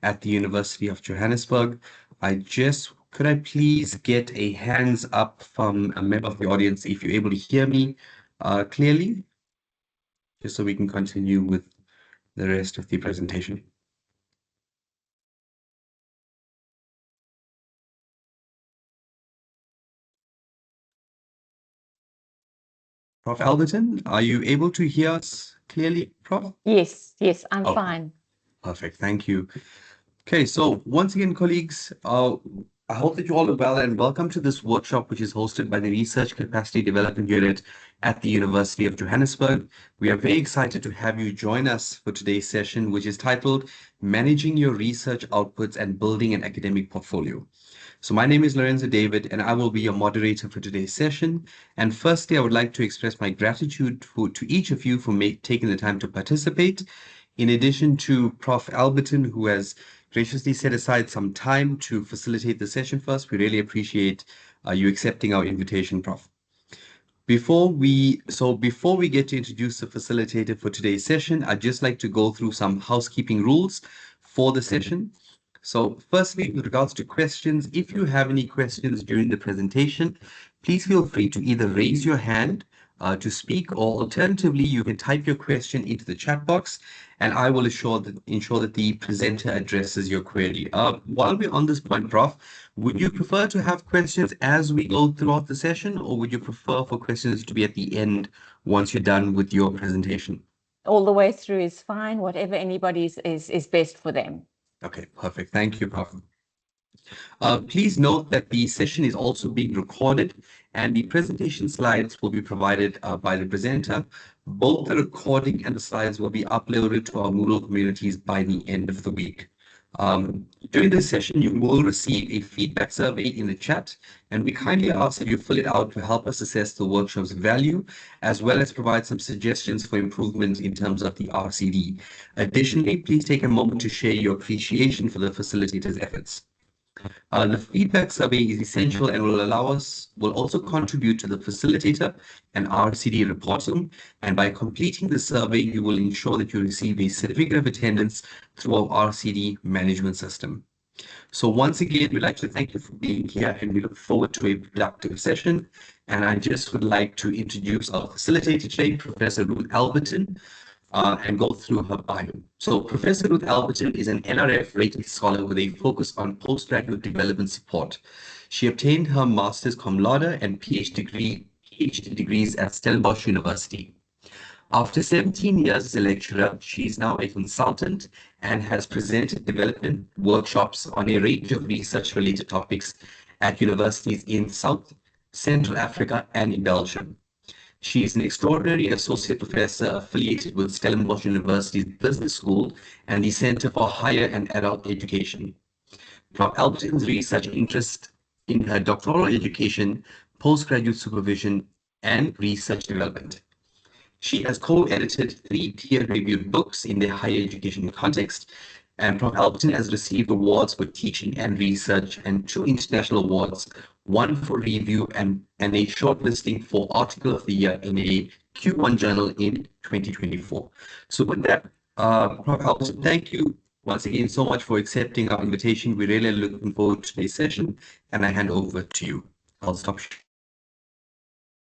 at the University of Johannesburg. Could I please get a hands up from a member of the audience if you're able to hear me clearly, just so we can continue with the rest of the presentation. Prof. Alberton, are you able to hear us clearly, Prof? Yes, I'm fine. Perfect, thank you. Okay, so once again, colleagues, I hope that you all are well and welcome to this workshop, which is hosted by the Research Capacity Development Unit at the University of Johannesburg. We are very excited to have you join us for today's session, which is titled Managing Your Research Outputs and Building an Academic Portfolio. So my name is Lorenzo David, and I will be your moderator for today's session. And firstly, I would like to express my gratitude to each of you for taking the time to participate. In addition to Prof. Alberton, who has graciously set aside some time to facilitate the session for us, we really appreciate you accepting our invitation, Prof. Before we get to introduce the facilitator for today's session, I'd just like to go through some housekeeping rules for the session. So firstly, with regards to questions, if you have any questions during the presentation, please feel free to either raise your hand to speak, or alternatively, you can type your question into the chat box, and I will ensure that the presenter addresses your query. While we're on this point, Prof, would you prefer to have questions as we go throughout the session, or would you prefer for questions to be at the end once you're done with your presentation? All the way through is fine. Whatever anybody's is best for them. Okay, perfect. Thank you, Prof. Please note that the session is also being recorded and the presentation slides will be provided by the presenter. Both the recording and the slides will be uploaded to our Moodle communities by the end of the week. During this session, you will receive a feedback survey in the chat, and we kindly ask that you fill it out to help us assess the workshop's value, as well as provide some suggestions for improvement in terms of the RCD. Additionally, please take a moment to share your appreciation for the facilitator's efforts. The feedback survey is essential and will also contribute to the facilitator and RCD reporting. And by completing the survey, you will ensure that you receive a certificate of attendance through our RCD management system. So once again, we'd like to thank you for being here, and we look forward to a productive session. And I just would like to introduce our facilitator today, Professor Ruth Alberton, and go through her bio. So Professor Ruth Alberton is an NRF-rated scholar with a focus on postgraduate development support. She obtained her master's cum laude and PhD degrees at Stellenbosch University. After 17 years as a lecturer, she is now a consultant and has presented development workshops on a range of research-related topics at universities in South, Central Africa, and in Belgium. She is an extraordinary associate professor affiliated with Stellenbosch University's Business School and the Center for Higher and Adult Education. Prof. Alberton's research interest in her doctoral education, postgraduate supervision, and research development. She has co-edited 3 peer-reviewed books in the higher education context, and Prof. Alberton has received awards for teaching and research and 2 international awards, one for review and a shortlisting for Article of the Year in a Q1 journal in 2024. So with that, Prof. Alberton, thank you once again so much for accepting our invitation. We're really looking forward to today's session, and I hand over to you. I'll stop.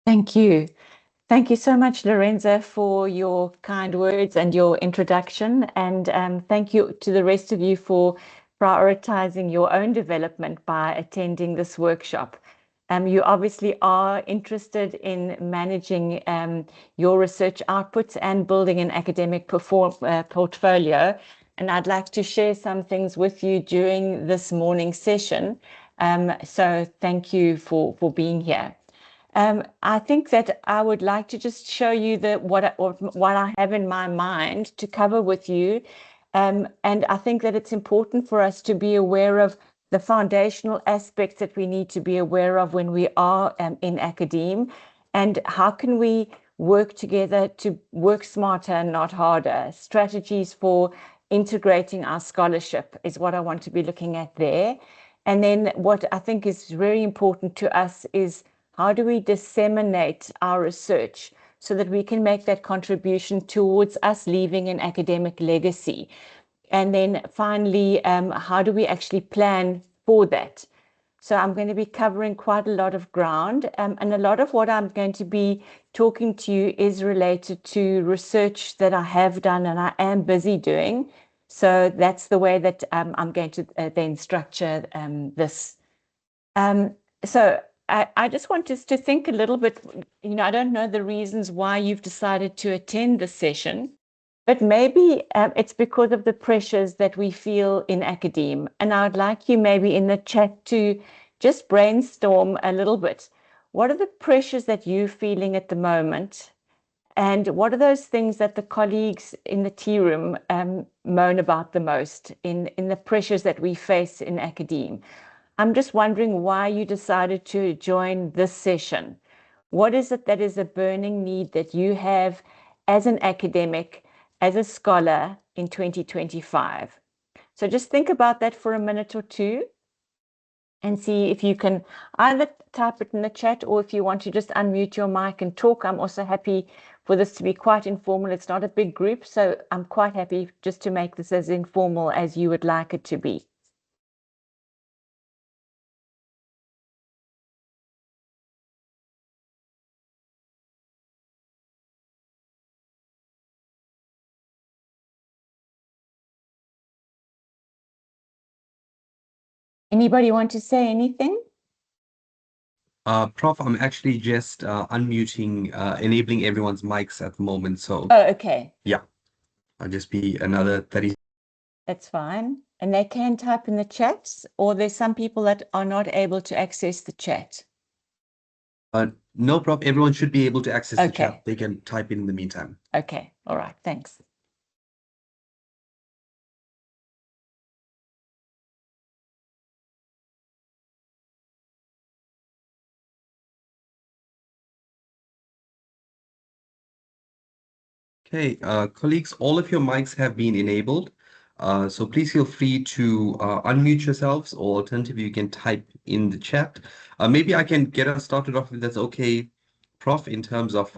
Thank you. Thank you so much, Lorenzo, for your kind words and your introduction. And thank you to the rest of you for prioritizing your own development by attending this workshop. You obviously are interested in managing your research outputs and building an academic portfolio. And I'd like to share some things with you during this morning's session. So thank you for being here. I think that I would like to just show you what I have in my mind to cover with you. And I think that it's important for us to be aware of the foundational aspects that we need to be aware of when we are in academia, and how can we work together to work smarter and not harder. Strategies for integrating our scholarship is what I want to be looking at there. And then what I think is very important to us is how do we disseminate our research so that we can make that contribution towards us leaving an academic legacy? And then finally, how do we actually plan for that? So I'm going to be covering quite a lot of ground, and a lot of what I'm going to be talking to you is related to research that I have done and I am busy doing. So that's the way that I'm going to then structure this. So I just want us to think a little bit, I don't know the reasons why you've decided to attend this session, but maybe it's because of the pressures that we feel in academe. And I would like you maybe in the chat to just brainstorm a little bit. What are the pressures that you're feeling at the moment? And what are those things that the colleagues in the tea room moan about the most in the pressures that we face in academe? I'm just wondering why you decided to join this session. What is it that is a burning need that you have as an academic, as a scholar in 2025? So just think about that for a minute or two and see if you can either type it in the chat, or if you want to just unmute your mic and talk. I'm also happy for this to be quite informal. It's not a big group, so I'm quite happy just to make this as informal as you would like it to be. Anybody want to say anything? Prof, I'm actually just unmuting, enabling everyone's mics at the moment. So Oh, okay. yeah, I'll just be another 30. That's fine. And they can type in the chats, or there's some people that are not able to access the chat. No, Prof, everyone should be able to access the Okay. chat. They can type in the meantime. Okay. All right. Thanks. Okay, colleagues, all of your mics have been enabled. So please feel free to unmute yourselves, or alternatively, you can type in the chat. Maybe I can get us started off if that's okay, Prof, in terms of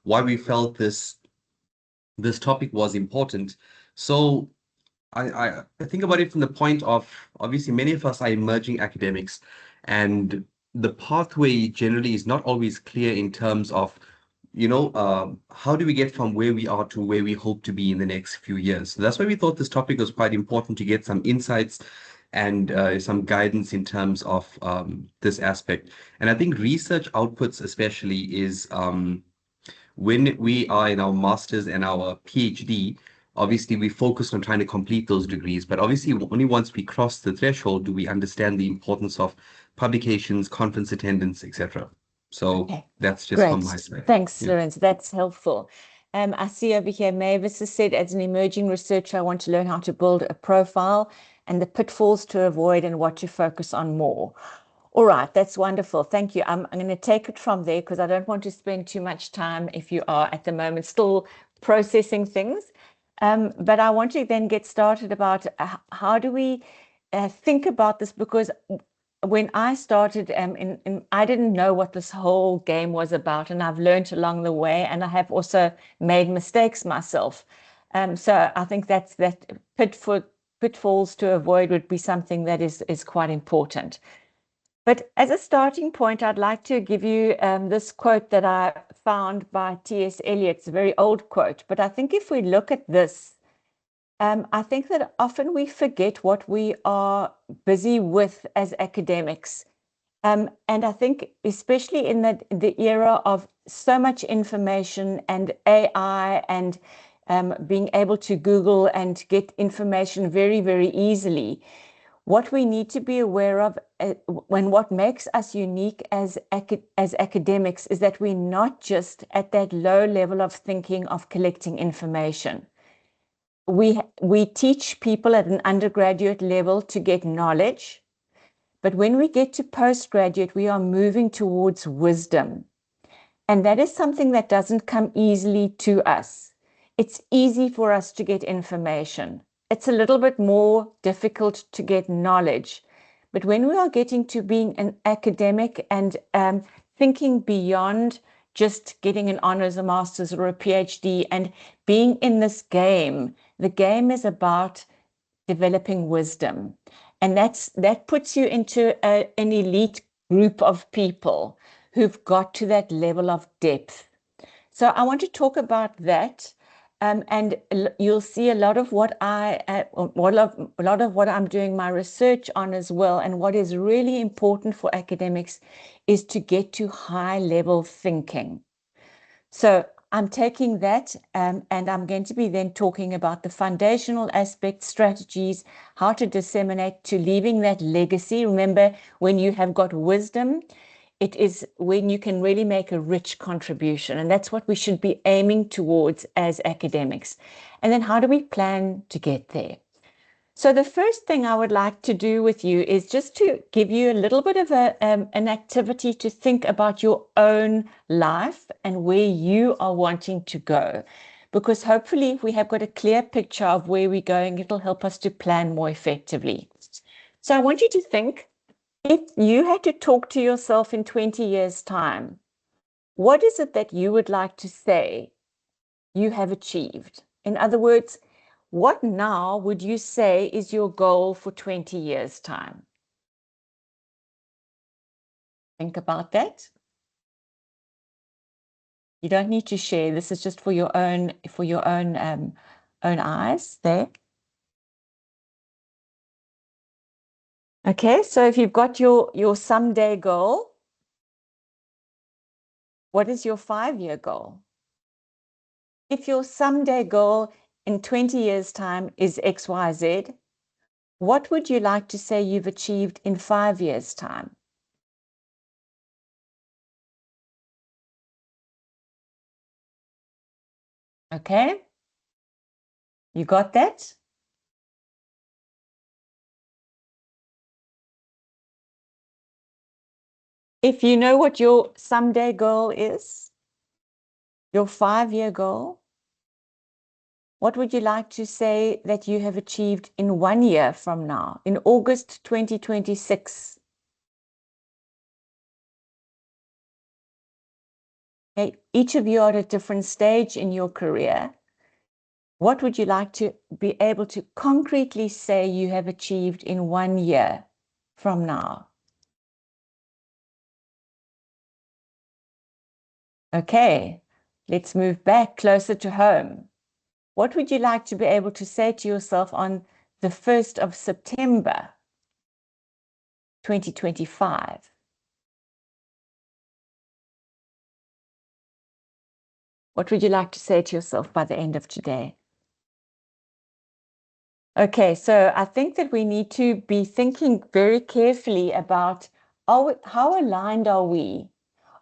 why we felt this topic was important. So I think about it from the point of, obviously many of us are emerging academics, and the pathway generally is not always clear in terms of, how do we get from where we are to where we hope to be in the next few years. So that's why we thought this topic was quite important, to get some insights and some guidance in terms of this aspect. And I think research outputs especially is when we are in our master's and our PhD, obviously we focus on trying to complete those degrees, but obviously only once we cross the threshold do we understand the importance of publications, conference attendance, etc. So Okay. that's just Great. from my side. Thanks, Yeah. Lorenz. That's helpful. I see over here, Mavis has said, as an emerging researcher, I want to learn how to build a profile and the pitfalls to avoid and what to focus on more. All right, that's wonderful. Thank you. I'm going to take it from there because I don't want to spend too much time, if you are at the moment still processing things. But I want to then get started about how do we think about this, because when I started, I didn't know what this whole game was about, and I've learned along the way, and I have also made mistakes myself. So I think that pitfalls to avoid would be something that is quite important. But as a starting point, I'd like to give you this quote that I found by T.S. Eliot. It's a very old quote, but I think if we look at this, I think that often we forget what we are busy with as academics. And I think especially in the era of so much information and AI and being able to Google and get information very, very easily, what we need to be aware of when what makes us unique as academics is that we're not just at that low level of thinking of collecting information. We teach people at an undergraduate level to get knowledge, but when we get to postgraduate, we are moving towards wisdom. And that is something that doesn't come easily to us. It's easy for us to get information. It's a little bit more difficult to get knowledge. But when we are getting to being an academic and thinking beyond just getting an honors, a master's, or a PhD, and being in this game, the game is about developing wisdom. And that puts you into an elite group of people who've got to that level of depth. So I want to talk about that. And you'll see a lot of what a lot of what I'm doing my research on as well. And what is really important for academics is to get to high level thinking. So I'm taking that and I'm going to be then talking about the foundational aspects, strategies, how to disseminate to leaving that legacy. Remember, when you have got wisdom, it is when you can really make a rich contribution. And that's what we should be aiming towards as academics. And then how do we plan to get there? So the first thing I would like to do with you is just to give you a little bit of an activity to think about your own life and where you are wanting to go. Because hopefully if we have got a clear picture of where we're going, it'll help us to plan more effectively. So I want you to think, if you had to talk to yourself in 20 years' time, what is it that you would like to say you have achieved? In other words, what now would you say is your goal for 20 years' time? Think about that. You don't need to share. This is just for your own own eyes there. Okay, so if you've got your someday goal, what is your 5-year goal? If your someday goal in 20 years' time is XYZ, what would you like to say you've achieved in 5 years' time? Okay, you got that? If you know what your someday goal is, your 5-year goal, what would you like to say that you have achieved in 1 year from now, in August 2026? Okay, each of you are at a different stage in your career. What would you like to be able to concretely say you have achieved in 1 year from now? Okay, let's move back closer to home. What would you like to be able to say to yourself on the 1st of September 2025? What would you like to say to yourself by the end of today? Okay, so I think that we need to be thinking very carefully about how aligned are we?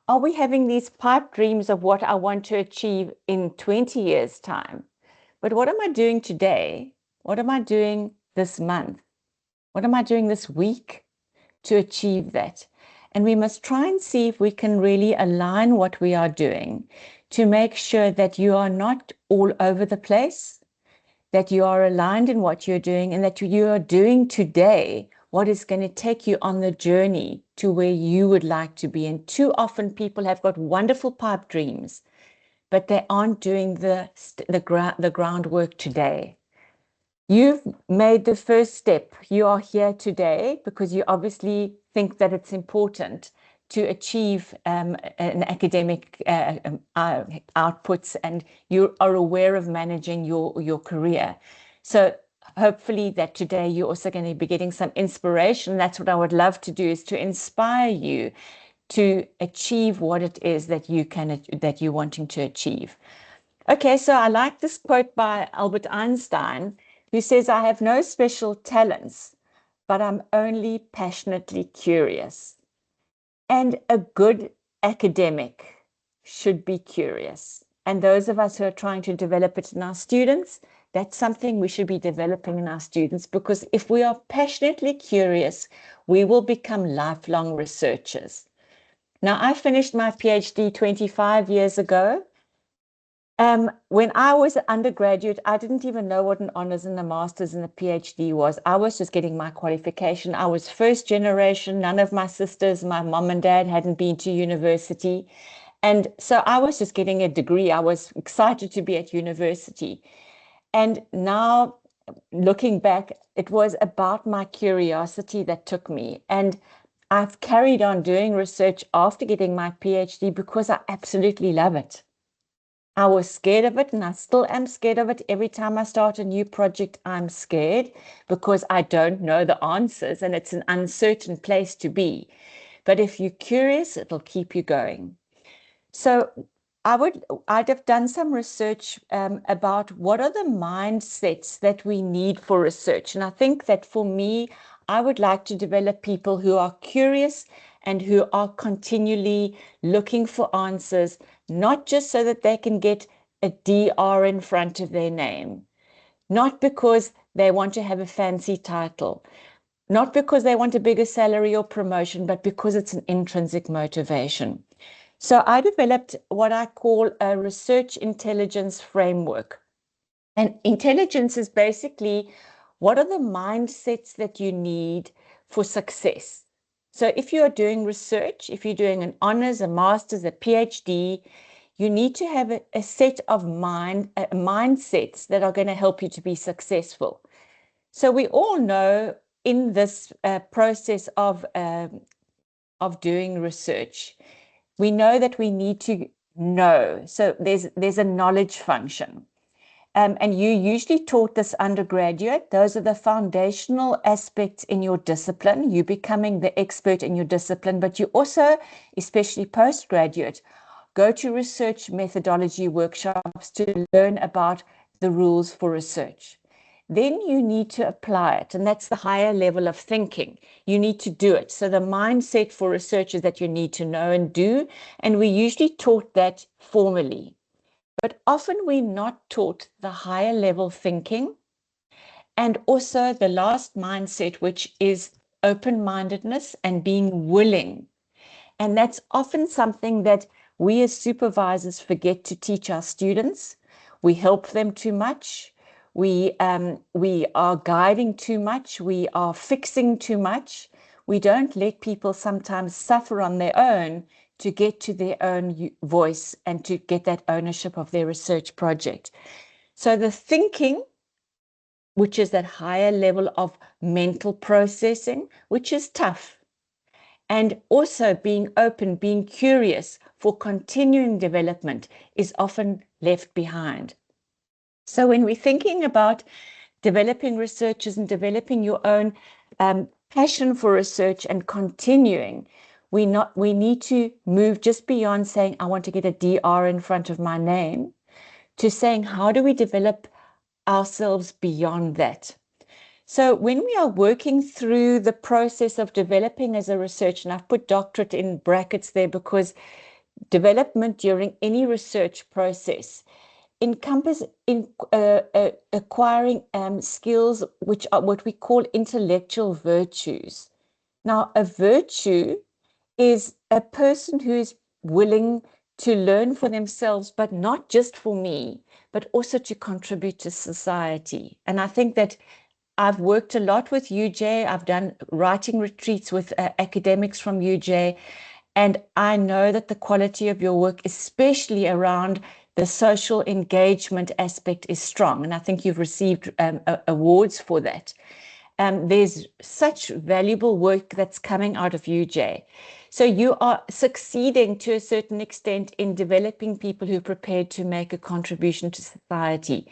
Are we having these pipe dreams of what I want to achieve in 20 years' time? But what am I doing today? What am I doing this month? What am I doing this week to achieve that? And we must try and see if we can really align what we are doing to make sure that you are not all over the place, that you are aligned in what you're doing, and that you are doing today what is going to take you on the journey to where you would like to be. And too often people have got wonderful pipe dreams, but they aren't doing the groundwork today. You've made the first step. You are here today because you obviously think that it's important to achieve an academic outputs, and you are aware of managing your career. So hopefully that today you're also going to be getting some inspiration. That's what I would love to do, is to inspire you to achieve what it is that you're wanting to achieve. Okay, so I like this quote by Albert Einstein, who says, "I have no special talents, but I'm only passionately curious." And a good academic should be curious. And those of us who are trying to develop it in our students, that's something we should be developing in our students, because if we are passionately curious, we will become lifelong researchers. Now, I finished my PhD 25 years ago. When I was an undergraduate, I didn't even know what an honors and a master's and a PhD was. I was just getting my qualification. I was first generation. None of my sisters, my mom and dad hadn't been to university. And so I was just getting a degree. I was excited to be at university. And now looking back, it was about my curiosity that took me. And I've carried on doing research after getting my PhD because I absolutely love it. I was scared of it, and I still am scared of it. Every time I start a new project, I'm scared because I don't know the answers, and it's an uncertain place to be. But if you're curious, it'll keep you going. So I'd have done some research about what are the mindsets that we need for research. And I think that for me, I would like to develop people who are curious and who are continually looking for answers, not just so that they can get a DR in front of their name, not because they want to have a fancy title, not because they want a bigger salary or promotion, but because it's an intrinsic motivation. So I developed what I call a research intelligence framework. And intelligence is basically what are the mindsets that you need for success. So if you are doing research, if you're doing an honors, a master's, a PhD, you need to have a set of mindsets that are going to help you to be successful. So we all know in this process of doing research, we know that we need to know. So there's a knowledge function. And you usually taught this undergraduate. Those are the foundational aspects in your discipline. You becoming the expert in your discipline, but you also, especially postgraduate, go to research methodology workshops to learn about the rules for research. Then you need to apply it, and that's the higher level of thinking. You need to do it. So the mindset for research is that you need to know and do, and we usually taught that formally. But often we're not taught the higher level thinking and also the last mindset, which is open-mindedness and being willing. And that's often something that we as supervisors forget to teach our students. We help them too much. We are guiding too much. We are fixing too much. We don't let people sometimes suffer on their own to get to their own voice and to get that ownership of their research project. So the thinking, which is that higher level of mental processing, which is tough, and also being open, being curious for continuing development is often left behind. So when we're thinking about developing researchers and developing your own passion for research and continuing, we need to move just beyond saying, I want to get a DR in front of my name, to saying, how do we develop ourselves beyond that? So when we are working through the process of developing as a researcher, and I've put doctorate in brackets there because development during any research process encompasses acquiring skills which are what we call intellectual virtues. Now, a virtue is a person who is willing to learn for themselves, but not just for me, but also to contribute to society. And I think that I've worked a lot with UJ. I've done writing retreats with academics from UJ. And I know that the quality of your work, especially around the social engagement aspect, is strong. And I think you've received awards for that. There's such valuable work that's coming out of UJ. So you are succeeding to a certain extent in developing people who are prepared to make a contribution to society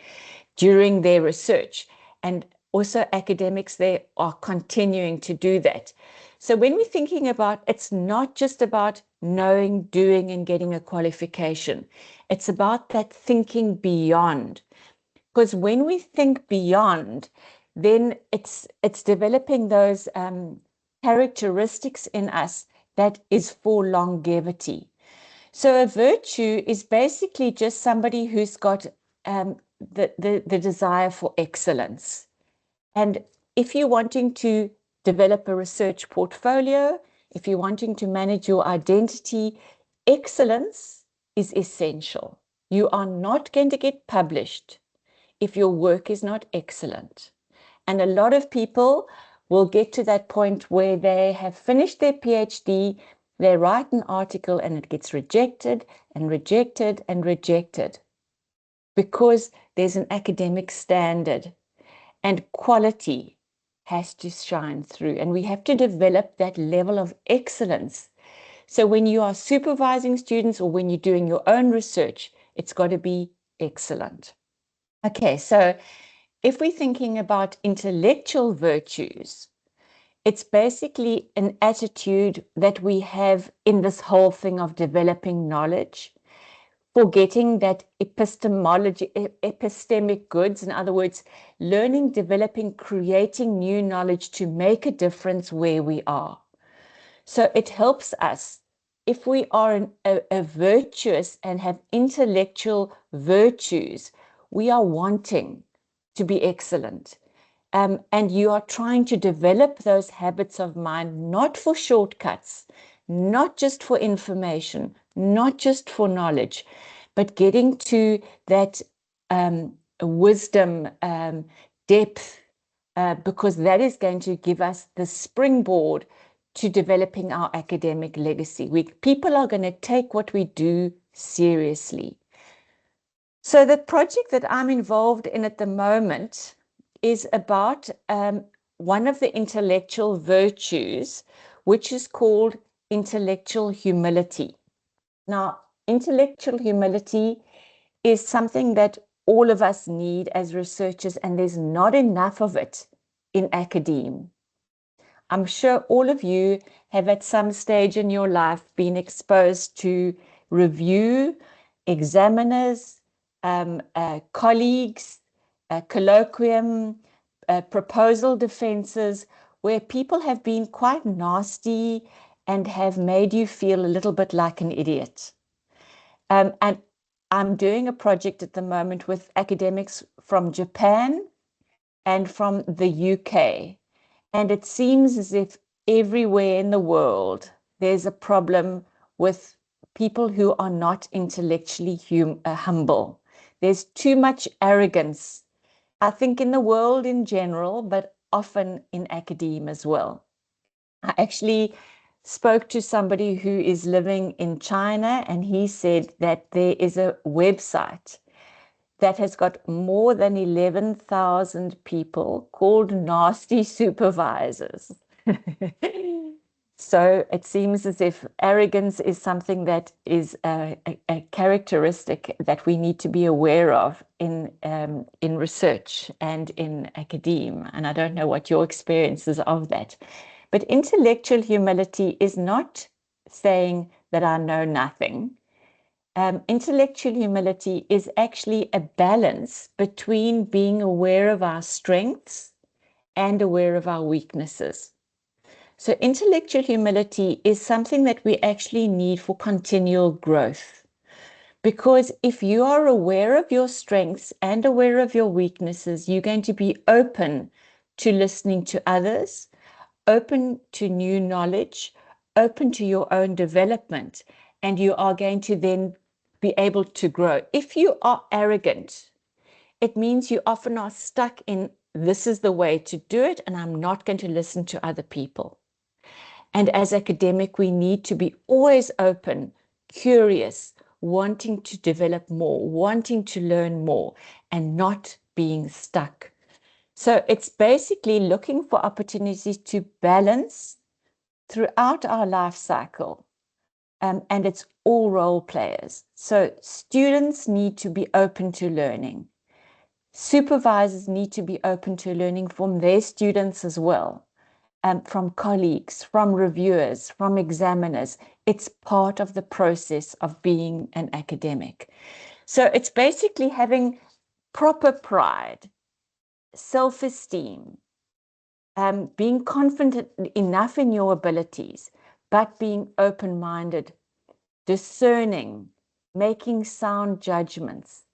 during their research. And also academics, they are continuing to do that. So when we're thinking about, it's not just about knowing, doing, and getting a qualification. It's about that thinking beyond. Because when we think beyond, then it's developing those characteristics in us that is for longevity. So a virtue is basically just somebody who's got the desire for excellence. And if you're wanting to develop a research portfolio, if you're wanting to manage your identity, excellence is essential. You are not going to get published if your work is not excellent. And a lot of people will get to that point where they have finished their PhD, they write an article and it gets rejected and rejected and rejected because there's an academic standard. and quality has to shine through, and we have to develop that level of excellence. So when you are supervising students or when you're doing your own research, it's got to be excellent. Okay, so if we're thinking about intellectual virtues, it's basically an attitude that we have in this whole thing of developing knowledge, forgetting that epistemology, epistemic goods, in other words, learning, developing, creating new knowledge to make a difference where we are. So it helps us if we are a virtuous and have intellectual virtues, we are wanting to be excellent. And you are trying to develop those habits of mind, not for shortcuts, not just for information, not just for knowledge, but getting to that wisdom, depth, because that is going to give us the springboard to developing our academic legacy. People are going to take what we do seriously. So the project that I'm involved in at the moment is about one of the intellectual virtues, which is called intellectual humility. Now, intellectual humility is something that all of us need as researchers, and there's not enough of it in academia. I'm sure all of you have at some stage in your life been exposed to review, examiners, colleagues, colloquium, proposal defenses, where people have been quite nasty and have made you feel a little bit like an idiot. And I'm doing a project at the moment with academics from Japan and from the UK. And it seems as if everywhere in the world, there's a problem with people who are not intellectually humble. There's too much arrogance, I think, in the world in general, but often in academia as well. I actually spoke to somebody who is living in China, and he said that there is a website that has got more than 11,000 people called nasty supervisors. So it seems as if arrogance is something that is a characteristic that we need to be aware of in research and in academia. And I don't know what your experiences of that. But intellectual humility is not saying that I know nothing. Intellectual humility is actually a balance between being aware of our strengths and aware of our weaknesses. So intellectual humility is something that we actually need for continual growth. Because if you are aware of your strengths and aware of your weaknesses, you're going to be open to listening to others, open to new knowledge, open to your own development, and you are going to then be able to grow. If you are arrogant, it means you often are stuck in, this is the way to do it, and I'm not going to listen to other people. And as academic, we need to be always open, curious, wanting to develop more, wanting to learn more, and not being stuck. So it's basically looking for opportunities to balance throughout our life cycle. And it's all role players. So students need to be open to learning. Supervisors need to be open to learning from their students as well. From colleagues, from reviewers, from examiners. It's part of the process of being an academic. So it's basically having proper pride, self-esteem, being confident enough in your abilities, but being open-minded, discerning, making sound judgments,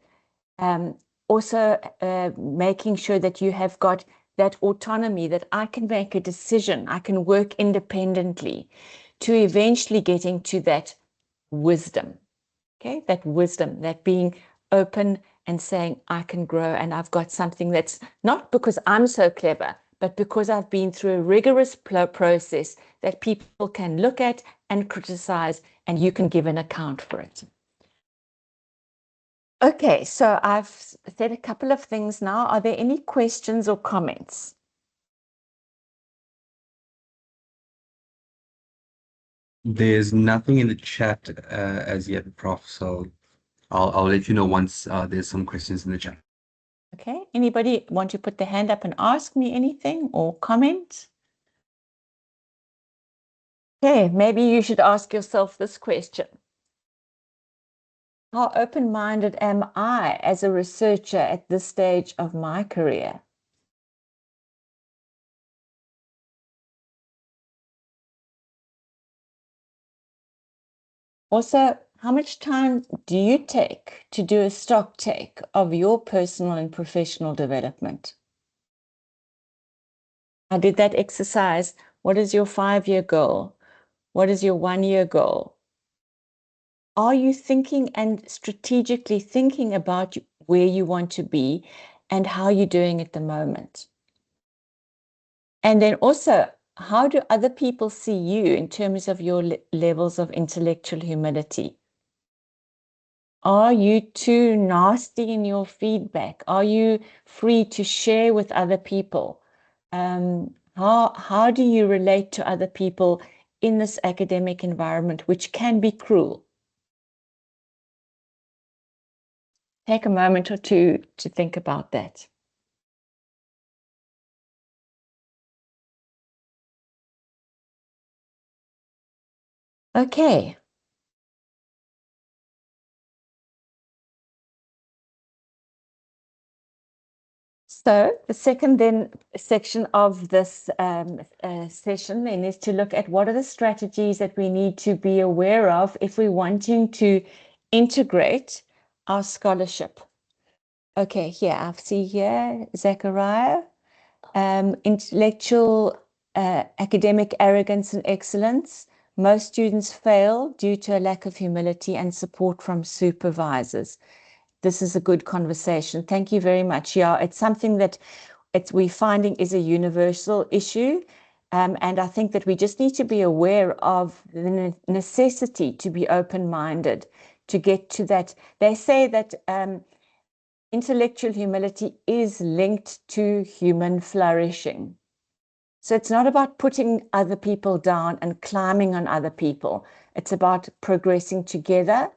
also making sure that you have got that autonomy, that I can make a decision, I can work independently, to eventually getting to that wisdom, okay? That wisdom, that being open and saying, I can grow, and I've got something that's not because I'm so clever, but because I've been through a rigorous process that people can look at and criticize, and you can give an account for it. Okay, so I've said a couple of things now. Are there any questions or comments? There's nothing in the chat as yet, Prof. So I'll let you know once there's some questions in the chat. Okay, anybody want to put their hand up and ask me anything or comment? Okay, maybe you should ask yourself this question. How open-minded am I as a researcher at this stage of my career? Also, how much time do you take to do a stock take of your personal and professional development? I did that exercise. What is your 5-year goal? What is your 1-year goal? Are you thinking and strategically thinking about where you want to be and how you're doing at the moment? And then also, how do other people see you in terms of your levels of intellectual humility? Are you too nasty in your feedback? Are you free to share with other people? How do you relate to other people in this academic environment, which can be cruel? Take a moment or two to think about that. Okay. So the second then section of this session then is to look at what are the strategies that we need to be aware of if we're wanting to integrate our scholarship. Okay, here I see here Zachariah, intellectual academic arrogance and excellence. Most students fail due to a lack of humility and support from supervisors. This is a good conversation. Thank you very much. Yeah, it's something that we're finding is a universal issue. And I think that we just need to be aware of the necessity to be open-minded to get to that. They say that intellectual humility is linked to human flourishing. So it's not about putting other people down and climbing on other people. It's about progressing together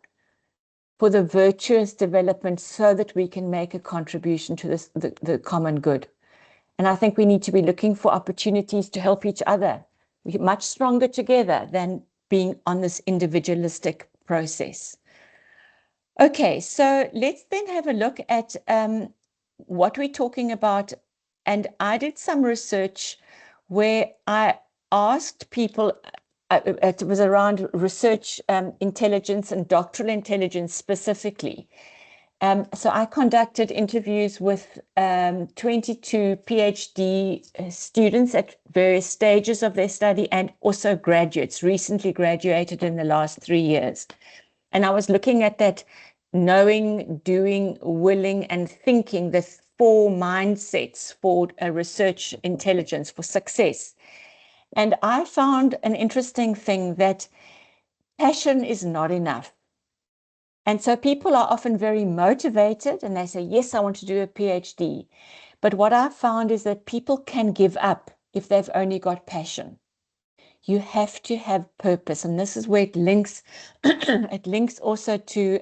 for the virtuous development so that we can make a contribution to the common good. And I think we need to be looking for opportunities to help each other. We're much stronger together than being on this individualistic process. Okay, so let's then have a look at what we're talking about. And I did some research where I asked people, it was around research intelligence and doctoral intelligence specifically. So I conducted interviews with 22 PhD students at various stages of their study and also graduates, recently graduated in the last 3 years. And I was looking at that knowing, doing, willing, and thinking, the 4 mindsets for a research intelligence for success. And I found an interesting thing that passion is not enough. And so people are often very motivated and they say, yes, I want to do a PhD. But what I've found is that people can give up if they've only got passion. You have to have purpose. And this is where it links, it links also to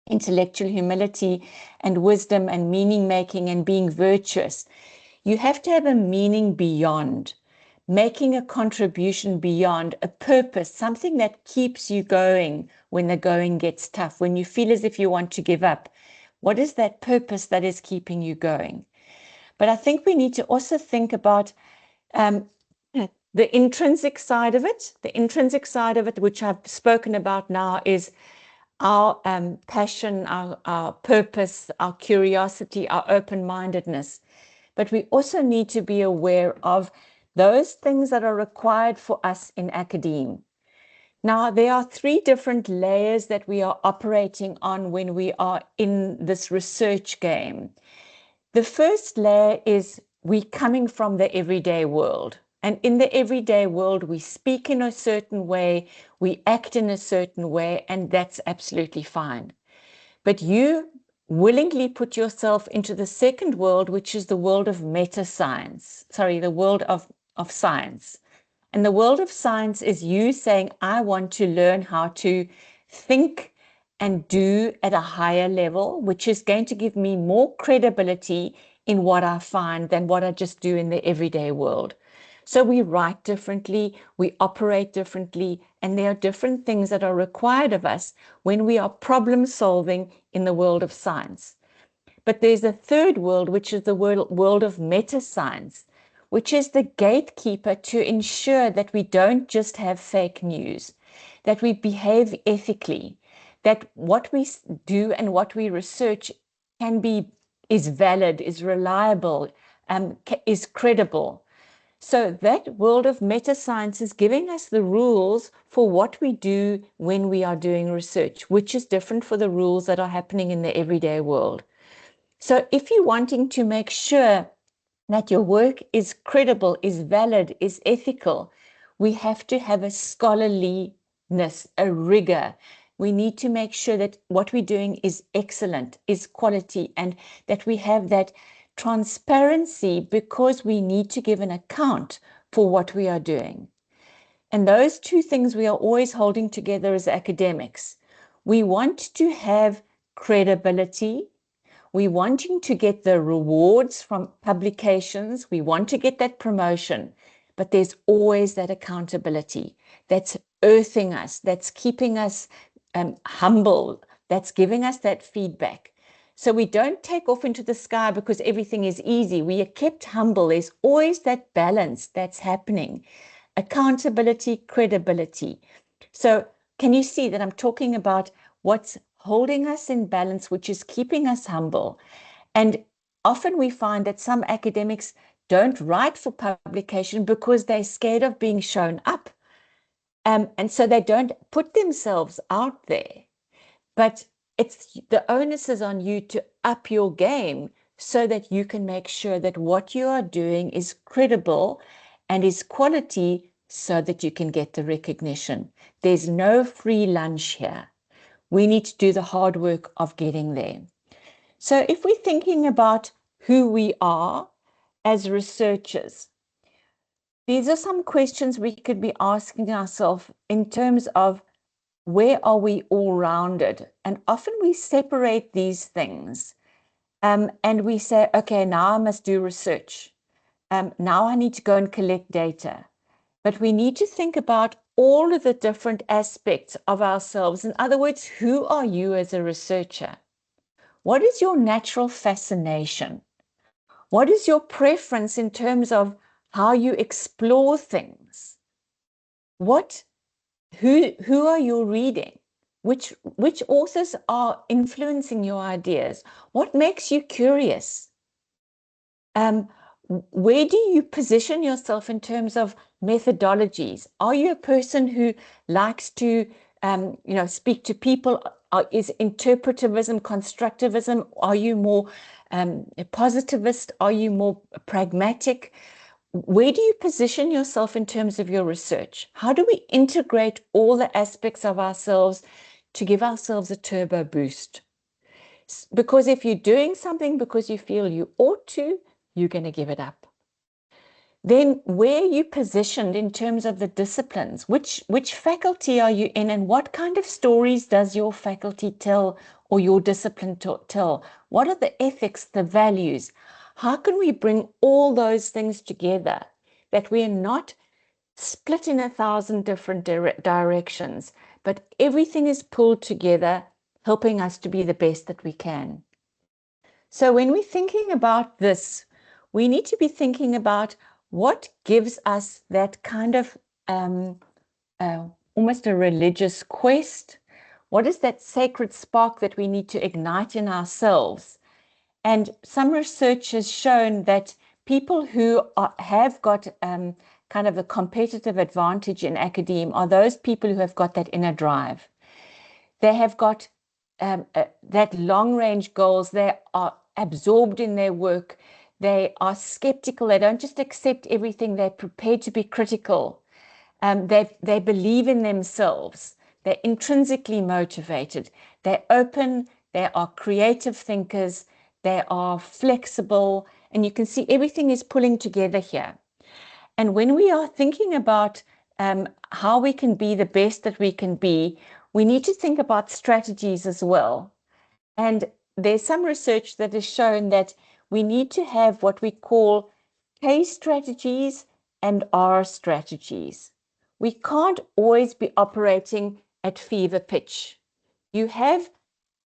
intellectual humility and wisdom and meaning making and being virtuous. You have to have a meaning beyond, making a contribution beyond, a purpose, something that keeps you going when the going gets tough, when you feel as if you want to give up. What is that purpose that is keeping you going? But I think we need to also think about the intrinsic side of it. The intrinsic side of it, which I've spoken about now, is our passion, our purpose, our curiosity, our open-mindedness. But we also need to be aware of those things that are required for us in academia. Now, there are 3 different layers that we are operating on when we are in this research game. The first layer is we coming from the everyday world. And in the everyday world, we speak in a certain way, we act in a certain way, and that's absolutely fine. But you willingly put yourself into the second world, which is the world of meta science. Sorry, the world of science. And the world of science is you saying, I want to learn how to think and do at a higher level, which is going to give me more credibility in what I find than what I just do in the everyday world. So we write differently, we operate differently, and there are different things that are required of us when we are problem solving in the world of science. But there's a third world, which is the world of meta science, which is the gatekeeper to ensure that we don't just have fake news, that we behave ethically, that what we do and what we research is valid, is reliable, is credible. So that world of meta science is giving us the rules for what we do when we are doing research, which is different for the rules that are happening in the everyday world. So if you're wanting to make sure that your work is credible, is valid, is ethical, we have to have a scholarliness, a rigor. We need to make sure that what we're doing is excellent, is quality, and that we have that transparency because we need to give an account for what we are doing. And those two things we are always holding together as academics. We want to have credibility. We wanting to get the rewards from publications. We want to get that promotion, but there's always that accountability that's earthing us, that's keeping us humble, that's giving us that feedback. So we don't take off into the sky because everything is easy. We are kept humble. There's always that balance that's happening. Accountability, credibility. So can you see that I'm talking about what's holding us in balance, which is keeping us humble? And often we find that some academics don't write for publication because they're scared of being shown up. And so they don't put themselves out there. But the onus is on you to up your game so that you can make sure that what you are doing is credible and is quality so that you can get the recognition. There's no free lunch here. We need to do the hard work of getting there. So if we're thinking about who we are as researchers, these are some questions we could be asking ourselves in terms of where are we all rounded? And often we separate these things and we say, okay, now I must do research. Now I need to go and collect data. But we need to think about all of the different aspects of ourselves. In other words, who are you as a researcher? What is your natural fascination? What is your preference in terms of how you explore things? Who are you reading? Which authors are influencing your ideas? What makes you curious? Where do you position yourself in terms of methodologies? Are you a person who likes to speak to people? Is interpretivism, constructivism? Are you more a positivist? Are you more pragmatic? Where do you position yourself in terms of your research? How do we integrate all the aspects of ourselves to give ourselves a turbo boost? Because if you're doing something because you feel you ought to, you're going to give it up. Then where are you positioned in terms of the disciplines? Which faculty are you in, and what kind of stories does your faculty tell or your discipline tell? What are the ethics, the values? How can we bring all those things together that we are not split in 1,000 different directions, but everything is pulled together, helping us to be the best that we can? So when we're thinking about this, we need to be thinking about what gives us that kind of almost a religious quest. What is that sacred spark that we need to ignite in ourselves? And some research has shown that people who have got kind of a competitive advantage in academia are those people who have got that inner drive. They have got that long-range goals. They are absorbed in their work. They are skeptical. They don't just accept everything. They're prepared to be critical. They believe in themselves. They're intrinsically motivated. They're open they are creative thinkers, they are flexible, and you can see everything is pulling together here. And when we are thinking about how we can be the best that we can be, we need to think about strategies as well. And there's some research that has shown that we need to have what we call K strategies and R strategies. We can't always be operating at fever pitch. You have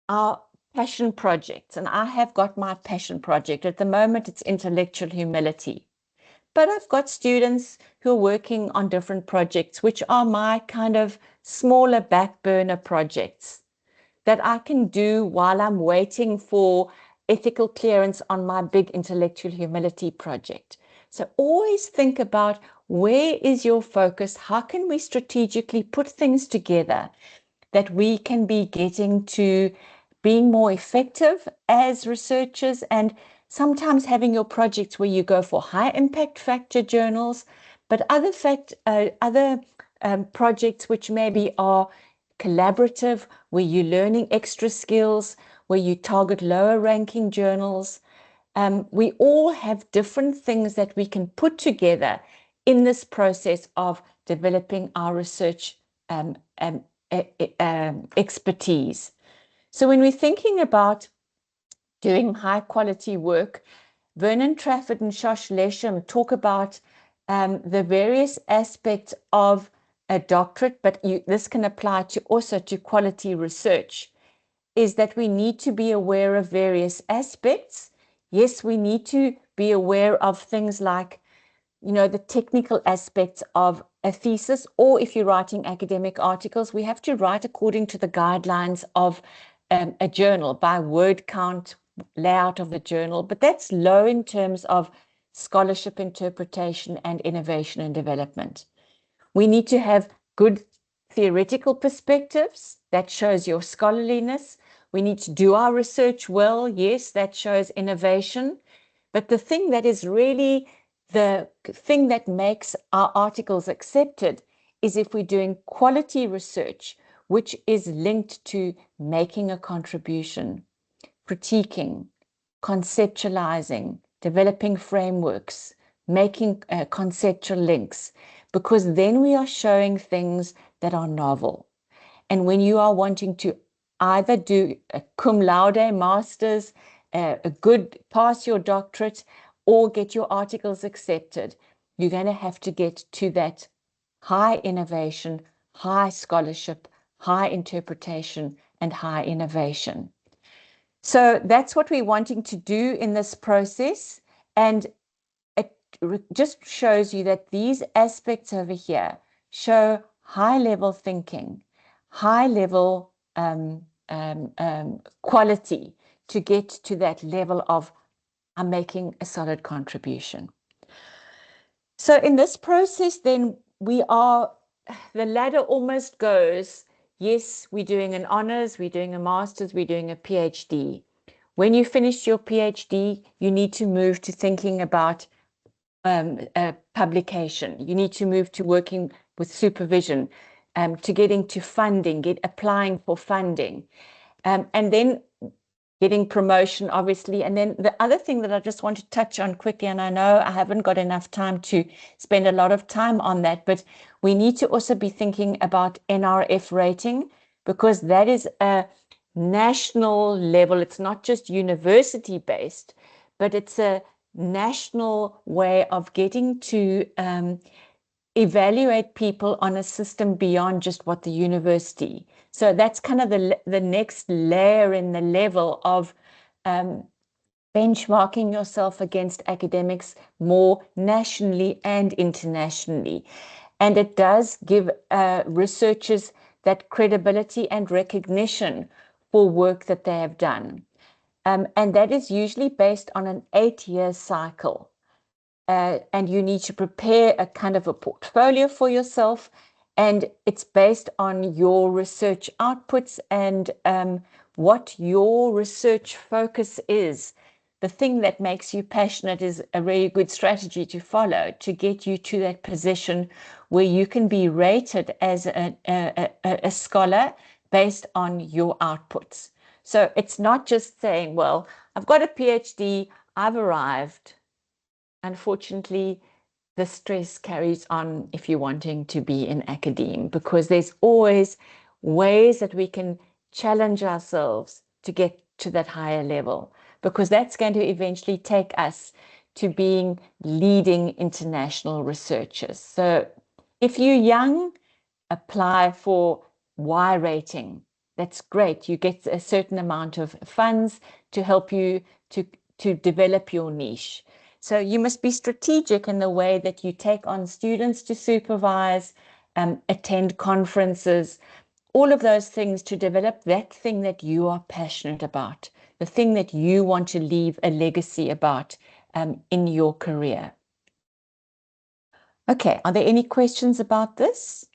our passion projects, and I have got my passion project. At the moment, it's intellectual humility. But I've got students who are working on different projects, which are my kind of smaller back burner projects that I can do while I'm waiting for ethical clearance on my big intellectual humility project. So always think about, where is your focus? How can we strategically put things together that we can be getting to being more effective as researchers, and sometimes having your projects where you go for high impact factor journals, but other projects which maybe are collaborative, where you're learning extra skills, where you target lower ranking journals. We all have different things that we can put together in this process of developing our research expertise. So when we're thinking about doing high quality work, Vernon Trafford and Shosh Lesham talk about the various aspects of a doctorate, but this can apply to also to quality research, is that we need to be aware of various aspects. Yes, we need to be aware of things like, the technical aspects of a thesis, or if you're writing academic articles, we have to write according to the guidelines of a journal by word count, layout of the journal, but that's low in terms of scholarship interpretation and innovation and development. We need to have good theoretical perspectives that shows your scholarliness. We need to do our research well. Yes, that shows innovation. But the thing that is really the thing that makes our articles accepted is if we're doing quality research, which is linked to making a contribution, critiquing, conceptualizing, developing frameworks, making conceptual links, because then we are showing things that are novel. And when you are wanting to either do a cum laude master's, a good pass your doctorate, or get your articles accepted, you're going to have to get to that high innovation, high scholarship, high interpretation, and high innovation. So that's what we're wanting to do in this process. And it just shows you that these aspects over here show high level thinking, high level quality to get to that level of I'm making a solid contribution. So in this process, then the ladder almost goes, yes, we're doing an honors, we're doing a master's, we're doing a PhD. When you finish your PhD, you need to move to thinking about publication. You need to move to working with supervision, to getting to funding, applying for funding, and then getting promotion, obviously. And then the other thing that I just want to touch on quickly, and I know I haven't got enough time to spend a lot of time on that, but we need to also be thinking about NRF rating, because that is a national level. It's not just university based, but it's a national way of getting to evaluate people on a system beyond just what the university. So that's kind of the next layer in the level of benchmarking yourself against academics more nationally and internationally. And it does give researchers that credibility and recognition for work that they have done. And that is usually based on an 8-year cycle. And you need to prepare a kind of a portfolio for yourself, and it's based on your research outputs and what your research focus is. The thing that makes you passionate is a really good strategy to follow to get you to that position where you can be rated as a scholar based on your outputs. So it's not just saying, well, I've got a PhD, I've arrived. Unfortunately, the stress carries on if you're wanting to be in academia, because there's always ways that we can challenge ourselves to get to that higher level, because that's going to eventually take us to being leading international researchers. So if you're young, apply for Y rating. That's great. You get a certain amount of funds to help you to develop your niche. So you must be strategic in the way that you take on students to supervise, attend conferences, all of those things to develop that thing that you are passionate about, the thing that you want to leave a legacy about in your career. Okay, are there any questions about this?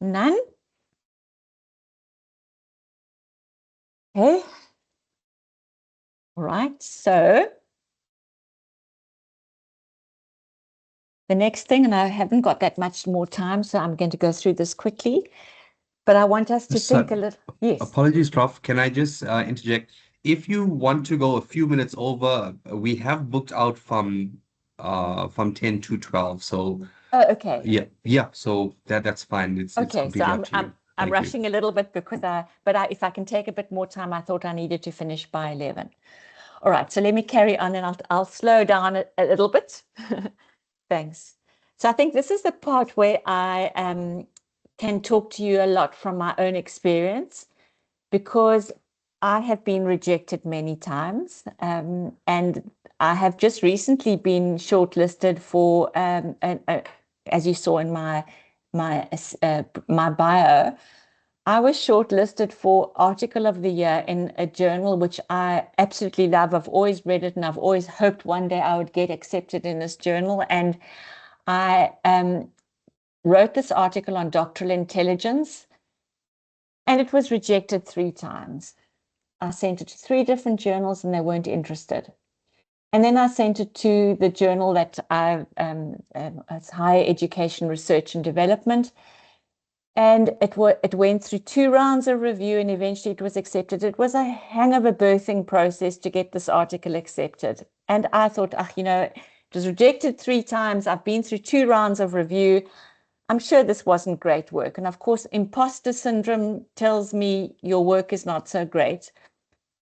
None? Okay. All right. So the next thing, and I haven't got that much more time, so I'm going to go through this quickly, but I want us to think a little. Yes. Apologies, Prof. Can I just interject? If you want to go a few minutes over, we have booked out from 10 to 12. So Oh, okay. yeah. So that's fine. It's Okay, so completely up to you. I'm Thank you. rushing a little bit because if I can take a bit more time, I thought I needed to finish by 11. All right, so let me carry on, and I'll slow down a little bit. Thanks. So I think this is the part where I can talk to you a lot from my own experience, because I have been rejected many times, and I have just recently been shortlisted for, as you saw in my bio, I was shortlisted for Article of the Year in a journal which I absolutely love. I've always read it, and I've always hoped one day I would get accepted in this journal. And I wrote this article on doctoral intelligence, and it was rejected 3 times. I sent it to 3 different journals, and they weren't interested. And then I sent it to the journal that it's Higher Education Research and Development. And it went through 2 rounds of review, and eventually it was accepted. It was a hang of a birthing process to get this article accepted. And I thought, it was rejected 3 times. I've been through 2 rounds of review. I'm sure this wasn't great work. And of course, imposter syndrome tells me your work is not so great.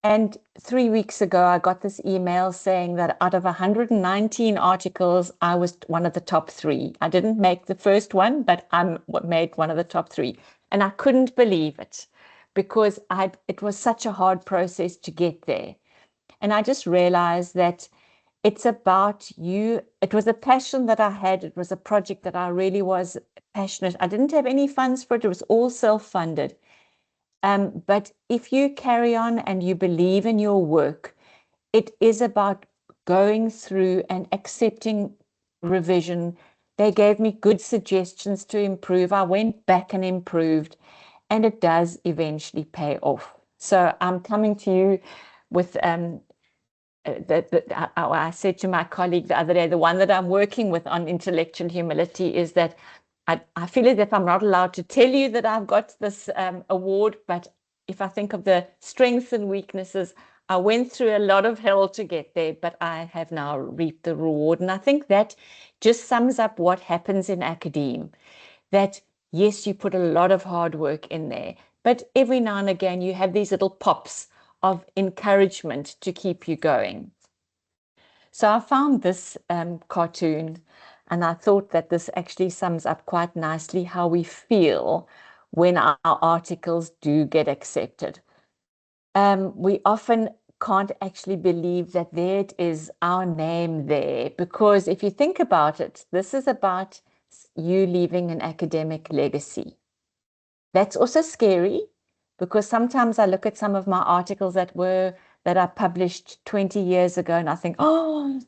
And 3 weeks ago, I got this email saying that out of 119 articles, I was one of the top 3. I didn't make the first one, but I made one of the top 3. And I couldn't believe it, because it was such a hard process to get there. And I just realized that it's about you. It was a passion that I had. It was a project that I really was passionate. I didn't have any funds for it. It was all self-funded. But if you carry on and you believe in your work, it is about going through and accepting revision. They gave me good suggestions to improve. I went back and improved, and it does eventually pay off. So I'm coming to you with I said to my colleague the other day, the one that I'm working with on intellectual humility, is that I feel as if I'm not allowed to tell you that I've got this award, but if I think of the strengths and weaknesses, I went through a lot of hell to get there, but I have now reaped the reward. And I think that just sums up what happens in academia, that yes, you put a lot of hard work in there, but every now and again you have these little pops of encouragement to keep you going. So I found this cartoon, and I thought that this actually sums up quite nicely how we feel when our articles do get accepted. We often can't actually believe that there it is, our name there, because if you think about it, this is about you leaving an academic legacy. That's also scary, because sometimes I look at some of my articles that I published 20 years ago, and I think, oh,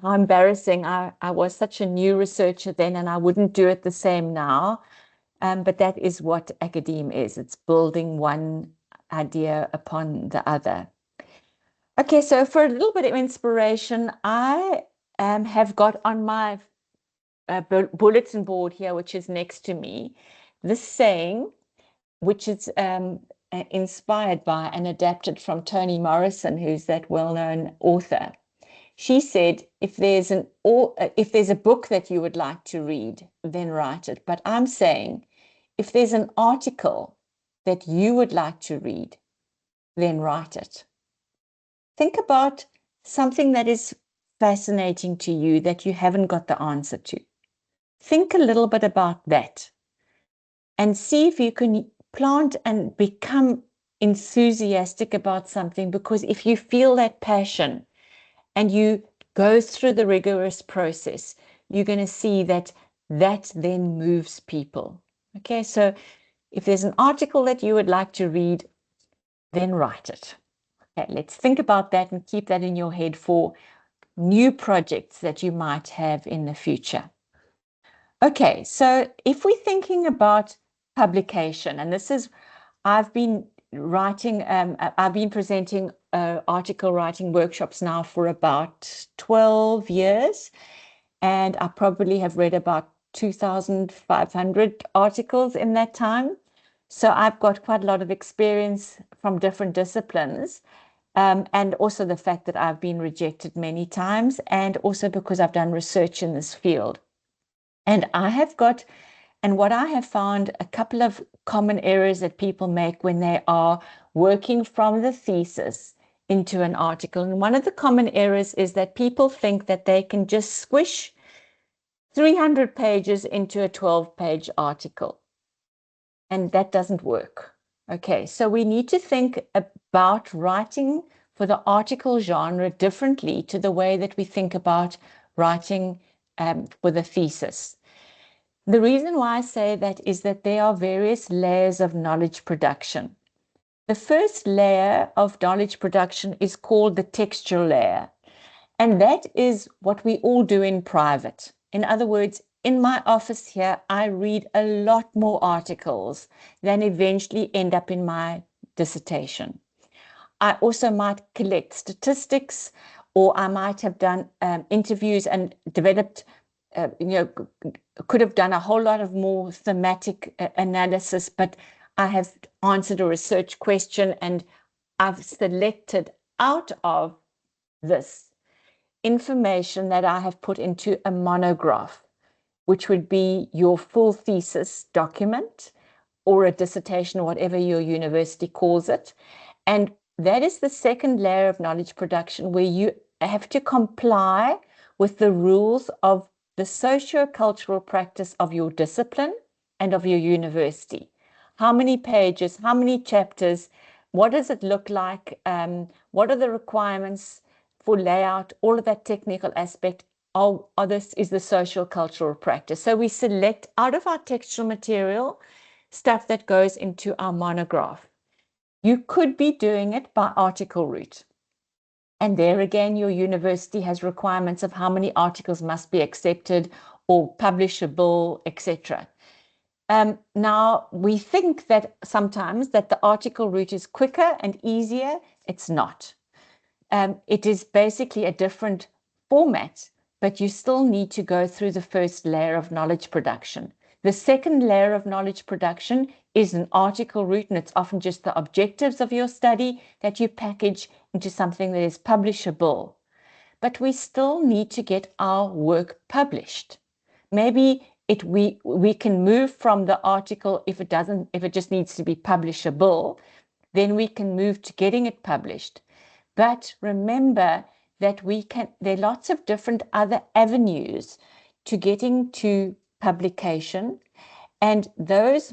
how embarrassing. I was such a new researcher then, and I wouldn't do it the same now. But that is what academia is. It's building one idea upon the other. Okay, so for a little bit of inspiration, I have got on my bulletin board here, which is next to me, this saying, which is inspired by and adapted from Toni Morrison, who's that well-known author. She said, if there's a book that you would like to read, then write it. But I'm saying, if there's an article that you would like to read, then write it. Think about something that is fascinating to you that you haven't got the answer to. Think a little bit about that and see if you can plant and become enthusiastic about something, because if you feel that passion and you go through the rigorous process, you're going to see that that then moves people. Okay, so if there's an article that you would like to read, then write it. Okay, let's think about that and keep that in your head for new projects that you might have in the future. Okay, so if we're thinking about publication, and this is, I've been writing, I've been presenting article writing workshops now for about 12 years, and I probably have read about 2,500 articles in that time. So I've got quite a lot of experience from different disciplines. And also the fact that I've been rejected many times, and also because I've done research in this field. And what I have found, a couple of common errors that people make when they are working from the thesis into an article. And one of the common errors is that people think that they can just squish 300 pages into a 12-page article. And that doesn't work. Okay, so we need to think about writing for the article genre differently to the way that we think about writing for the thesis. The reason why I say that is that there are various layers of knowledge production. The first layer of knowledge production is called the textual layer, and that is what we all do in private. In other words, in my office here, I read a lot more articles than eventually end up in my dissertation. I also might collect statistics, or I might have done interviews and developed, could have done a whole lot of more thematic analysis, but I have answered a research question and I've selected out of this information that I have put into a monograph, which would be your full thesis document or a dissertation, or whatever your university calls it. And that is the second layer of knowledge production, where you have to comply with the rules of the socio-cultural practice of your discipline and of your university. How many pages, how many chapters, what does it look like, what are the requirements for layout, all of that technical aspect. This is the social cultural practice. So we select out of our textual material stuff that goes into our monograph. You could be doing it by article route. And there again, your university has requirements of how many articles must be accepted or publishable, etc. Now, we think that sometimes that the article route is quicker and easier. It's not. It is basically a different format, but you still need to go through the first layer of knowledge production. The second layer of knowledge production is an article route, and it's often just the objectives of your study that you package into something that is publishable. But we still need to get our work published. Maybe we can move from the article, if it just needs to be publishable, then we can move to getting it published. But remember that there are lots of different other avenues to getting to publication. And that's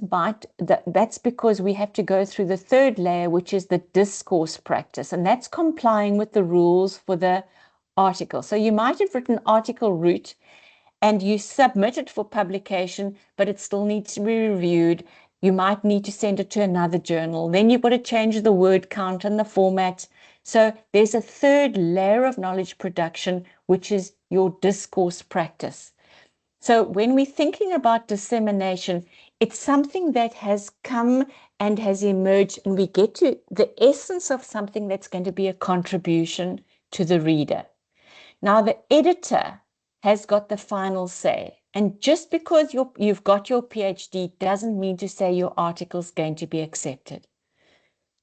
because we have to go through the third layer, which is the discourse practice. And that's complying with the rules for the article. So you might have written article route and you submit it for publication, but it still needs to be reviewed. You might need to send it to another journal. Then you've got to change the word count and the format. So there's a third layer of knowledge production, which is your discourse practice. So when we're thinking about dissemination, it's something that has come and has emerged, and we get to the essence of something that's going to be a contribution to the reader. Now, the editor has got the final say. And just because you've got your PhD doesn't mean to say your article is going to be accepted.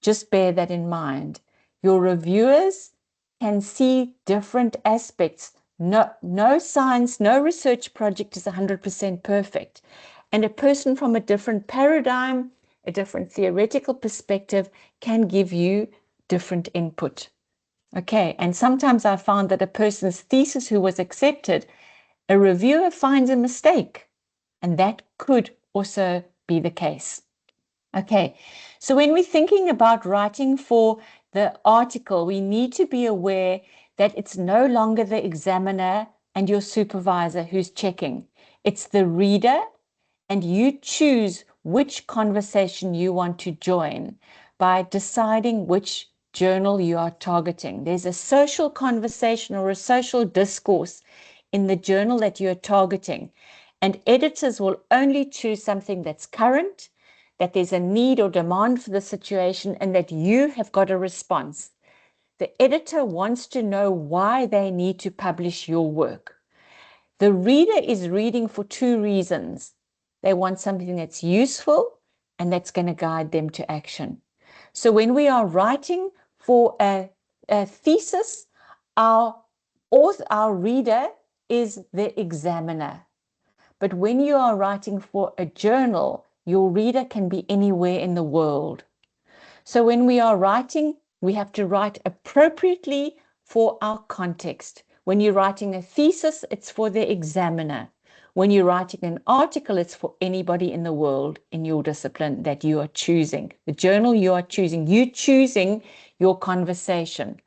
Just bear that in mind. Your reviewers can see different aspects. No science, no research project is 100% perfect. And a person from a different paradigm, a different theoretical perspective can give you different input. Okay, and sometimes I found that a person's thesis who was accepted, a reviewer finds a mistake, and that could also be the case. Okay, so when we're thinking about writing for the article, we need to be aware that it's no longer the examiner and your supervisor who's checking. It's the reader, and you choose which conversation you want to join by deciding which journal you are targeting. There's a social conversation or a social discourse in the journal that you're targeting, and editors will only choose something that's current, that there's a need or demand for the situation, and that you have got a response. The editor wants to know why they need to publish your work. The reader is reading for two reasons. They want something that's useful and that's going to guide them to action. So when we are writing for a thesis, our reader is the examiner. But when you are writing for a journal, your reader can be anywhere in the world. So when we are writing, we have to write appropriately for our context. When you're writing a thesis, it's for the examiner. When you're writing an article, it's for anybody in the world in your discipline that you are choosing. The journal you are choosing your conversation.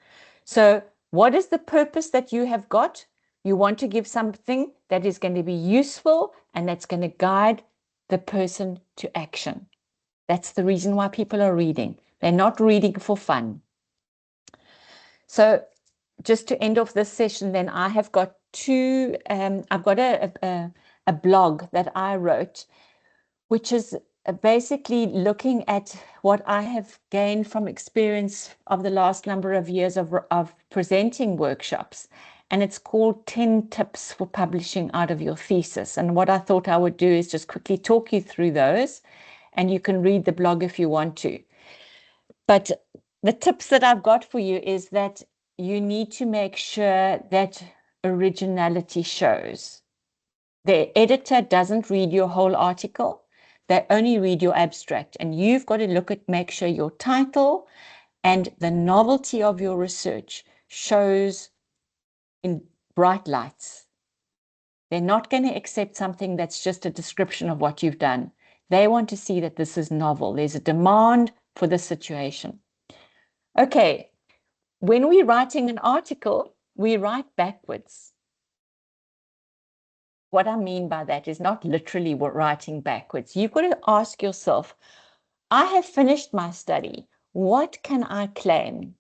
So what is the purpose that you have got? You want to give something that is going to be useful and that's going to guide the person to action. That's the reason why people are reading. They're not reading for fun. So just to end off this session, then I have got I've got a blog that I wrote, which is basically looking at what I have gained from experience of the last number of years of presenting workshops. And it's called 10 Tips for Publishing Out of Your Thesis. And what I thought I would do is just quickly talk you through those, and you can read the blog if you want to. But the tips that I've got for you is that you need to make sure that originality shows. The editor doesn't read your whole article. They only read your abstract, and you've got to make sure your title and the novelty of your research shows in bright lights. They're not going to accept something that's just a description of what you've done. They want to see that this is novel. There's a demand for the situation. Okay, when we're writing an article, we write backwards. What I mean by that is not literally writing backwards. You've got to ask yourself, I have finished my study. What can I claim?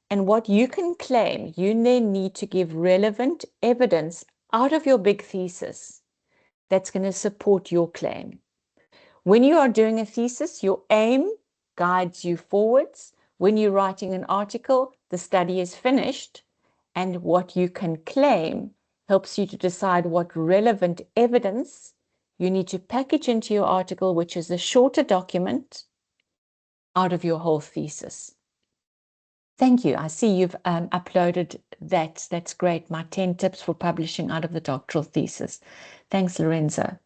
And what you can claim, you then need to give relevant evidence out of your big thesis that's going to support your claim. When you are doing a thesis, your aim guides you forwards. When you're writing an article, the study is finished, and what you can claim helps you to decide what relevant evidence you need to package into your article, which is a shorter document out of your whole thesis. Thank you. I see you've uploaded that. That's great. My 10 tips for publishing out of the doctoral thesis. Thanks, Lorenzo.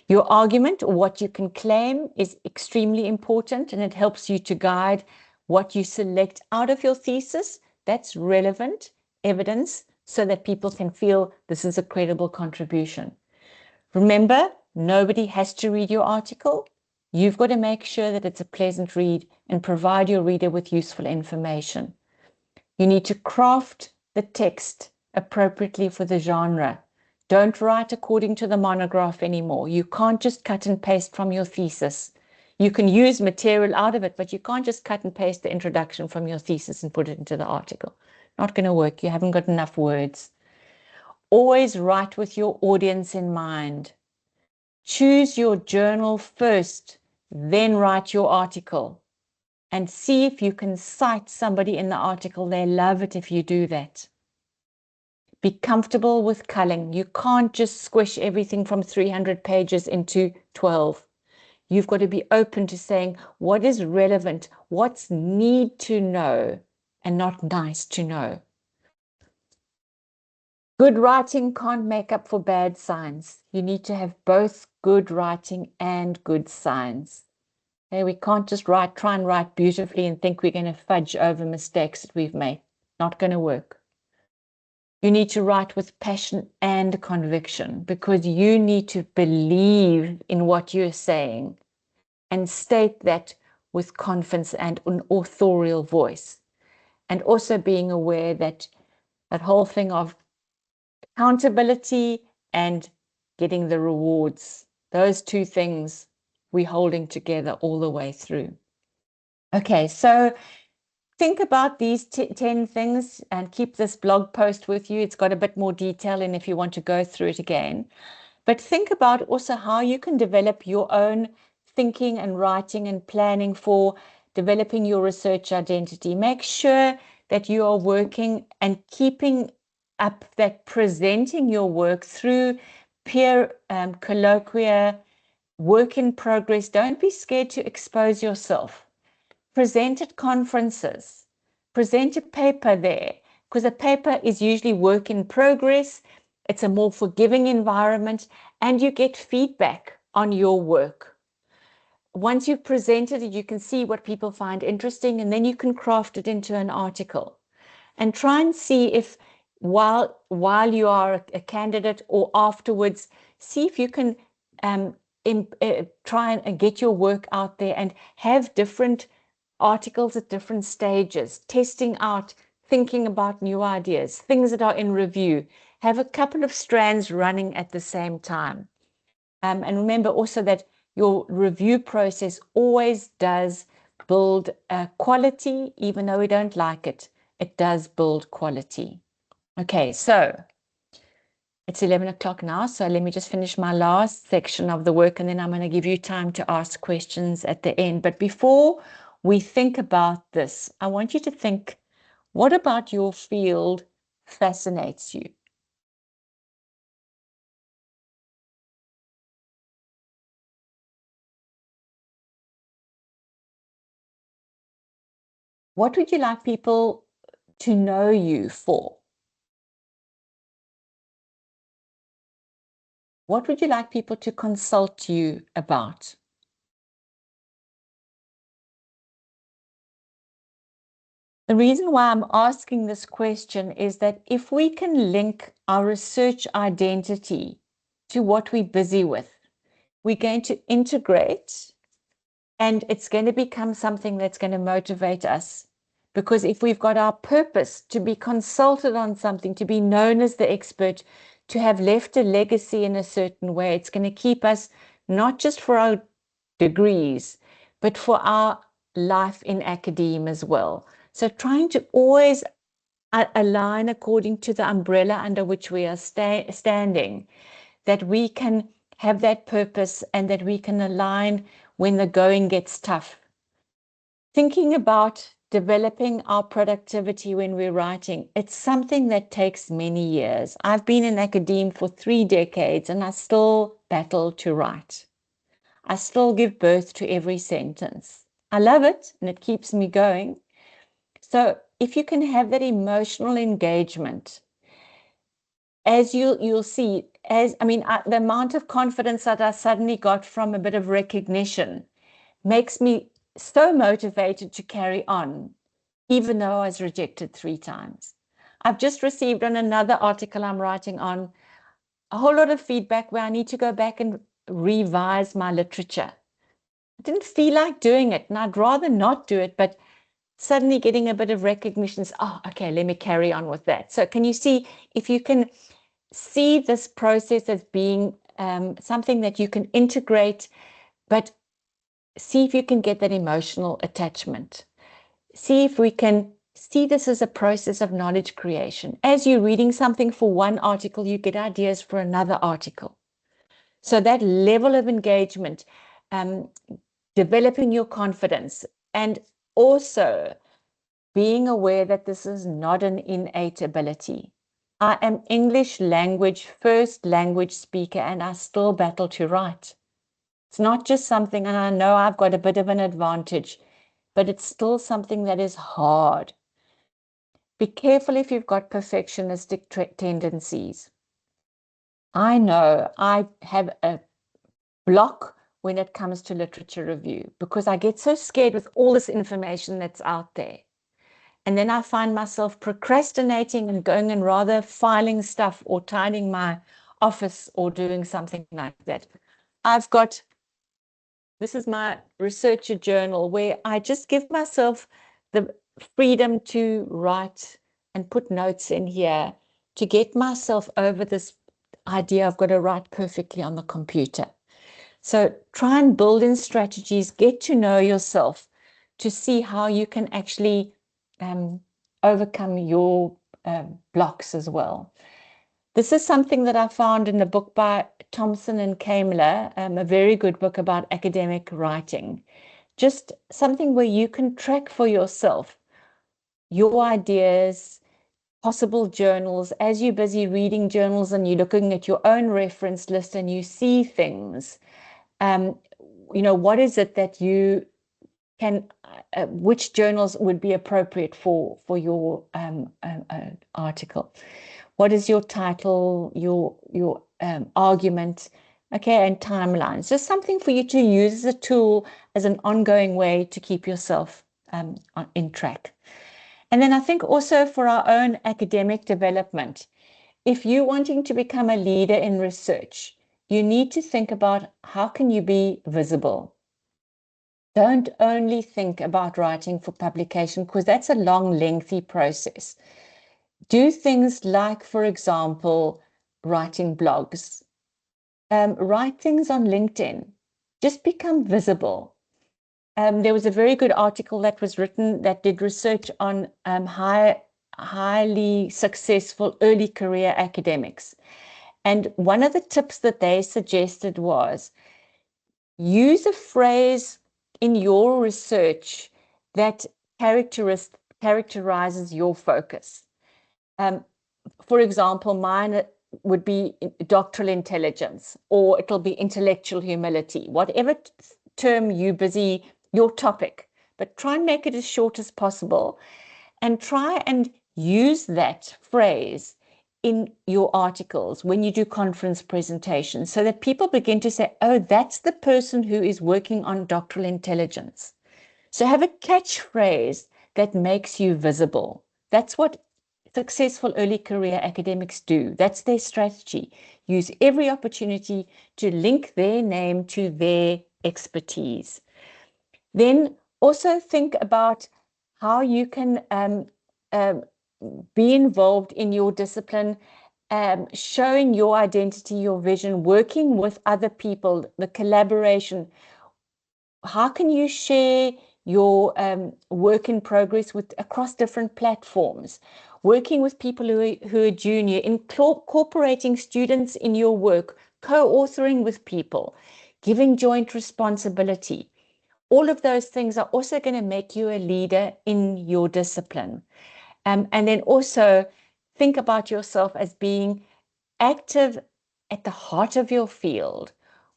Your argument, or what you can claim, is extremely important, and it helps you to guide what you select out of your thesis. That's relevant evidence so that people can feel this is a credible contribution. Remember, nobody has to read your article. You've got to make sure that it's a pleasant read and provide your reader with useful information. You need to craft the text appropriately for the genre. Don't write according to the monograph anymore. You can't just cut and paste from your thesis. You can use material out of it, but you can't just cut and paste the introduction from your thesis and put it into the article. Not going to work. You haven't got enough words. Always write with your audience in mind. Choose your journal first, then write your article. And see if you can cite somebody in the article. They love it if you do that. Be comfortable with culling. You can't just squish everything from 300 pages into 12. You've got to be open to saying what is relevant, what's need to know, and not nice to know. Good writing can't make up for bad science. You need to have both good writing and good science. Okay, we can't just try and write beautifully and think we're going to fudge over mistakes that we've made. Not going to work. You need to write with passion and conviction because you need to believe in what you're saying and state that with confidence and an authorial voice. And also being aware that that whole thing of accountability and getting the rewards, those two things we're holding together all the way through. Okay, so think about these 10 things and keep this blog post with you. It's got a bit more detail in if you want to go through it again. But think about also how you can develop your own thinking and writing and planning for developing your research identity. Make sure that you are working and keeping up that presenting your work through peer colloquia, work in progress. Don't be scared to expose yourself. Present at conferences, present a paper there, because a paper is usually work in progress. It's a more forgiving environment, and you get feedback on your work. Once you've presented it, you can see what people find interesting, and then you can craft it into an article. And try and see if while you are a candidate or afterwards, see if you can try and get your work out there and have different articles at different stages, testing out, thinking about new ideas, things that are in review. Have a couple of strands running at the same time. And remember also that your review process always does build quality, even though we don't like it. It does build quality. Okay, so it's 11 o'clock now, so let me just finish my last section of the work, and then I'm going to give you time to ask questions at the end. But before we think about this, I want you to think, what about your field fascinates you? What would you like people to know you for? What would you like people to consult you about? The reason why I'm asking this question is that if we can link our research identity to what we're busy with, we're going to integrate and it's going to become something that's going to motivate us. Because if we've got our purpose to be consulted on something, to be known as the expert, to have left a legacy in a certain way, it's going to keep us not just for our degrees, but for our life in academia as well. So trying to always align according to the umbrella under which we are standing, that we can have that purpose and that we can align when the going gets tough. Thinking about developing our productivity when we're writing, it's something that takes many years. I've been in academia for 3 decades and I still battle to write. I still give birth to every sentence. I love it and it keeps me going. So if you can have that emotional engagement, as you'll see, the amount of confidence that I suddenly got from a bit of recognition makes me so motivated to carry on, even though I was rejected 3 times. I've just received on another article I'm writing on a whole lot of feedback where I need to go back and revise my literature. I didn't feel like doing it, and I'd rather not do it, but suddenly getting a bit of recognition is, oh, okay, let me carry on with that. So can you see, if you can see this process as being something that you can integrate, but see if you can get that emotional attachment. See if we can see this as a process of knowledge creation. As you're reading something for one article, you get ideas for another article. So that level of engagement, developing your confidence, and also being aware that this is not an innate ability. I am English language, first language speaker, and I still battle to write. It's not just something, and I know I've got a bit of an advantage, but it's still something that is hard. Be careful if you've got perfectionistic tendencies. I know I have a block when it comes to literature review because I get so scared with all this information that's out there. And then I find myself procrastinating and going and rather filing stuff or tidying my office or doing something like that. This is my researcher journal where I just give myself the freedom to write and put notes in here to get myself over this idea I've got to write perfectly on the computer. So try and build in strategies, get to know yourself to see how you can actually overcome your blocks as well. This is something that I found in a book by Thompson and Kamler, a very good book about academic writing. Just something where you can track for yourself your ideas, possible journals, as you're busy reading journals and you're looking at your own reference list and you see things. What is it that you can, which journals would be appropriate for your article? What is your title, your argument, okay, and timelines? Just something for you to use as a tool, as an ongoing way to keep yourself in track. And then I think also for our own academic development, if you're wanting to become a leader in research, you need to think about how can you be visible. Don't only think about writing for publication because that's a long, lengthy process. Do things like, for example, writing blogs. Write things on LinkedIn. Just become visible. There was a very good article that was written that did research on highly successful early career academics. And one of the tips that they suggested was use a phrase in your research that characterizes your focus. For example, mine would be doctoral intelligence, or it'll be intellectual humility, whatever term you busy, your topic, but try and make it as short as possible and try and use that phrase in your articles when you do conference presentations so that people begin to say, oh, that's the person who is working on doctoral intelligence. So have a catchphrase that makes you visible. That's what successful early career academics do. That's their strategy. Use every opportunity to link their name to their expertise. Then also think about how you can be involved in your discipline, showing your identity, your vision, working with other people, the collaboration. How can you share your work in progress across different platforms, working with people who are junior, incorporating students in your work, co-authoring with people, giving joint responsibility. All of those things are also going to make you a leader in your discipline. And then also think about yourself as being active at the heart of your field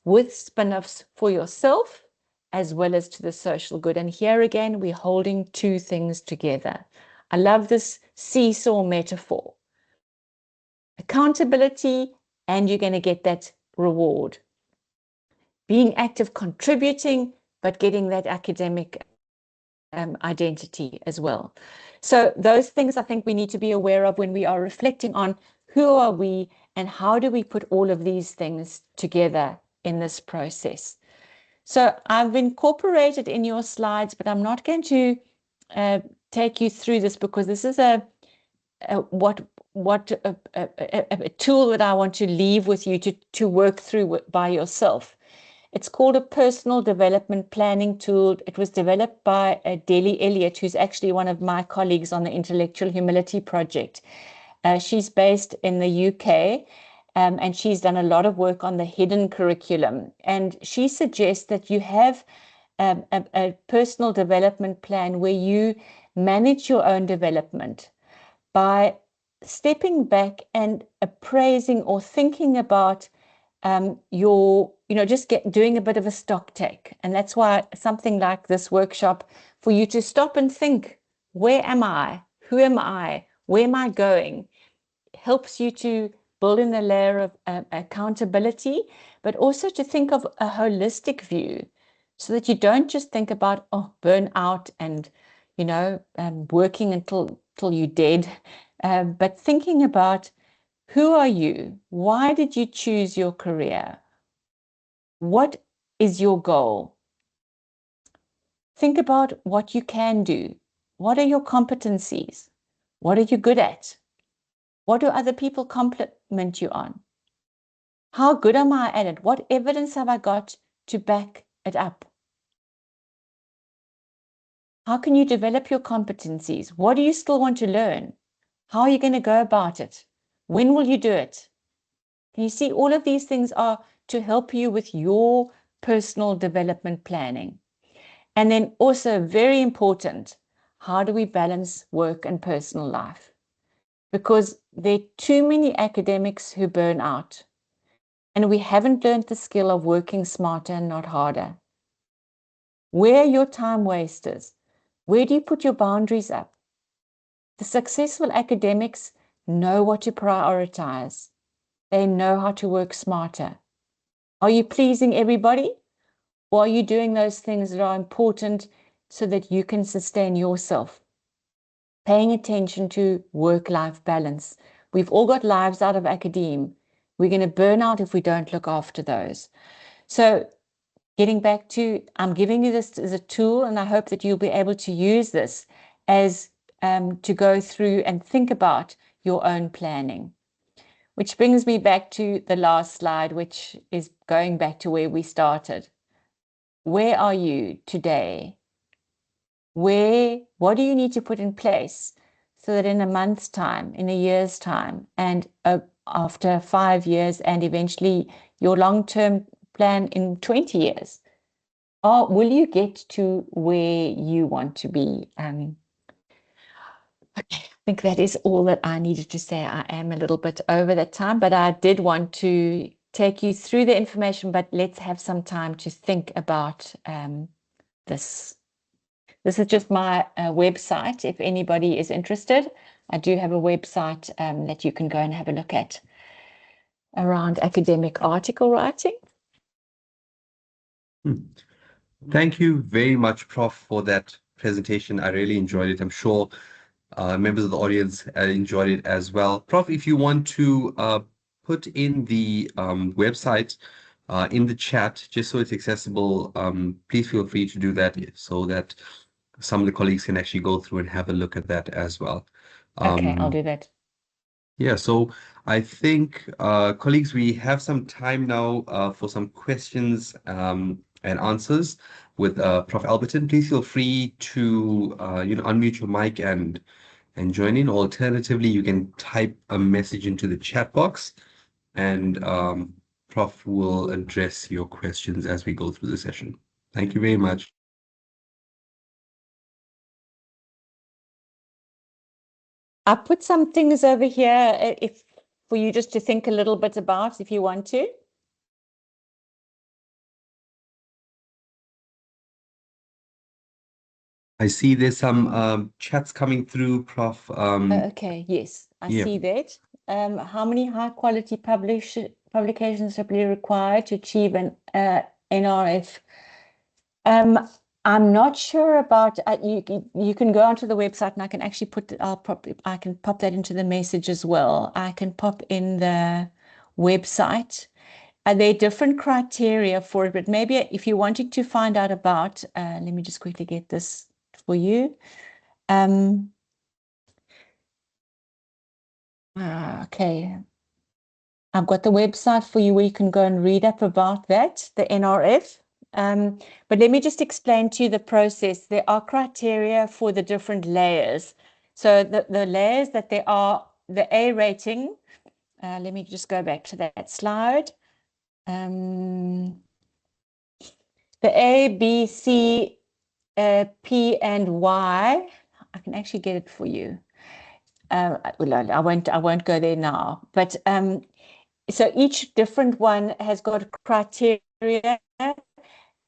with spin-offs for yourself as well as to the social good. And here again, we're holding two things together. I love this seesaw metaphor. Accountability, and you're going to get that reward. Being active, contributing, but getting that academic identity as well. So those things I think we need to be aware of when we are reflecting on who are we and how do we put all of these things together in this process. So I've incorporated in your slides, but I'm not going to take you through this because this is a tool that I want to leave with you to work through by yourself. It's called a personal development planning tool. It was developed by Deli Elliott, who's actually one of my colleagues on the Intellectual Humility Project. She's based in the UK, and she's done a lot of work on the hidden curriculum. And she suggests that you have a personal development plan where you manage your own development by stepping back and appraising or thinking about just doing a bit of a stock take. And that's why something like this workshop, for you to stop and think, where am I? Who am I? Where am I going? Helps you to build in a layer of accountability, but also to think of a holistic view so that you don't just think about, burnout and, working until you're dead, but thinking about, who are you? Why did you choose your career? What is your goal? Think about what you can do. What are your competencies? What are you good at? What do other people compliment you on? How good am I at it? What evidence have I got to back it up? How can you develop your competencies? What do you still want to learn? How are you going to go about it? When will you do it? Can you see all of these things are to help you with your personal development planning? And then also very important, how do we balance work and personal life? Because there are too many academics who burn out, and we haven't learned the skill of working smarter and not harder. Where are your time wasters? Where do you put your boundaries up? The successful academics know what to prioritize. They know how to work smarter. Are you pleasing everybody? Or are you doing those things that are important so that you can sustain yourself? Paying attention to work-life balance. We've all got lives out of academe. We're going to burn out if we don't look after those. So getting back to, I'm giving you this as a tool, and I hope that you'll be able to use this as to go through and think about your own planning. Which brings me back to the last slide, which is going back to where we started. Where are you today? What do you need to put in place so that in a month's time, in a year's time, and after 5 years, and eventually your long-term plan in 20 years, will you get to where you want to be? Okay, I think that is all that I needed to say. I am a little bit over that time, but I did want to take you through the information, but let's have some time to think about this. This is just my website. If anybody is interested, I do have a website that you can go and have a look at around academic article writing. Thank you very much, Prof, for that presentation. I really enjoyed it. I'm sure members of the audience enjoyed it as well. Prof, if you want to put in the website in the chat, just so it's accessible, please feel free to do that so that some of the colleagues can actually go through and have a look at that as well. Okay, I'll do that. Yeah, so I think, colleagues, we have some time now for some questions and answers with Prof. Alberton. Please feel free to unmute your mic and join in. Alternatively, you can type a message into the chat box, and Prof will address your questions as we go through the session. Thank you very much. I put some things over here for you just to think a little bit about if you want to. I see there's some chats coming through, Prof. Okay, yes, I see that. How many high quality publications are required to achieve an NRF? I'm not sure about you can go onto the website, and I can actually I can pop that into the message as well. I can pop in the website. There are different criteria for it, but maybe if you wanted to find out about, let me just quickly get this for you. Okay. I've got the website for you where you can go and read up about that, the NRF. But let me just explain to you the process. There are criteria for the different layers. So the layers that there are, the A rating, let me just go back to that slide. The A, B, C, P, and Y. I can actually get it for you. Well, I won't go there now. But so each different one has got criteria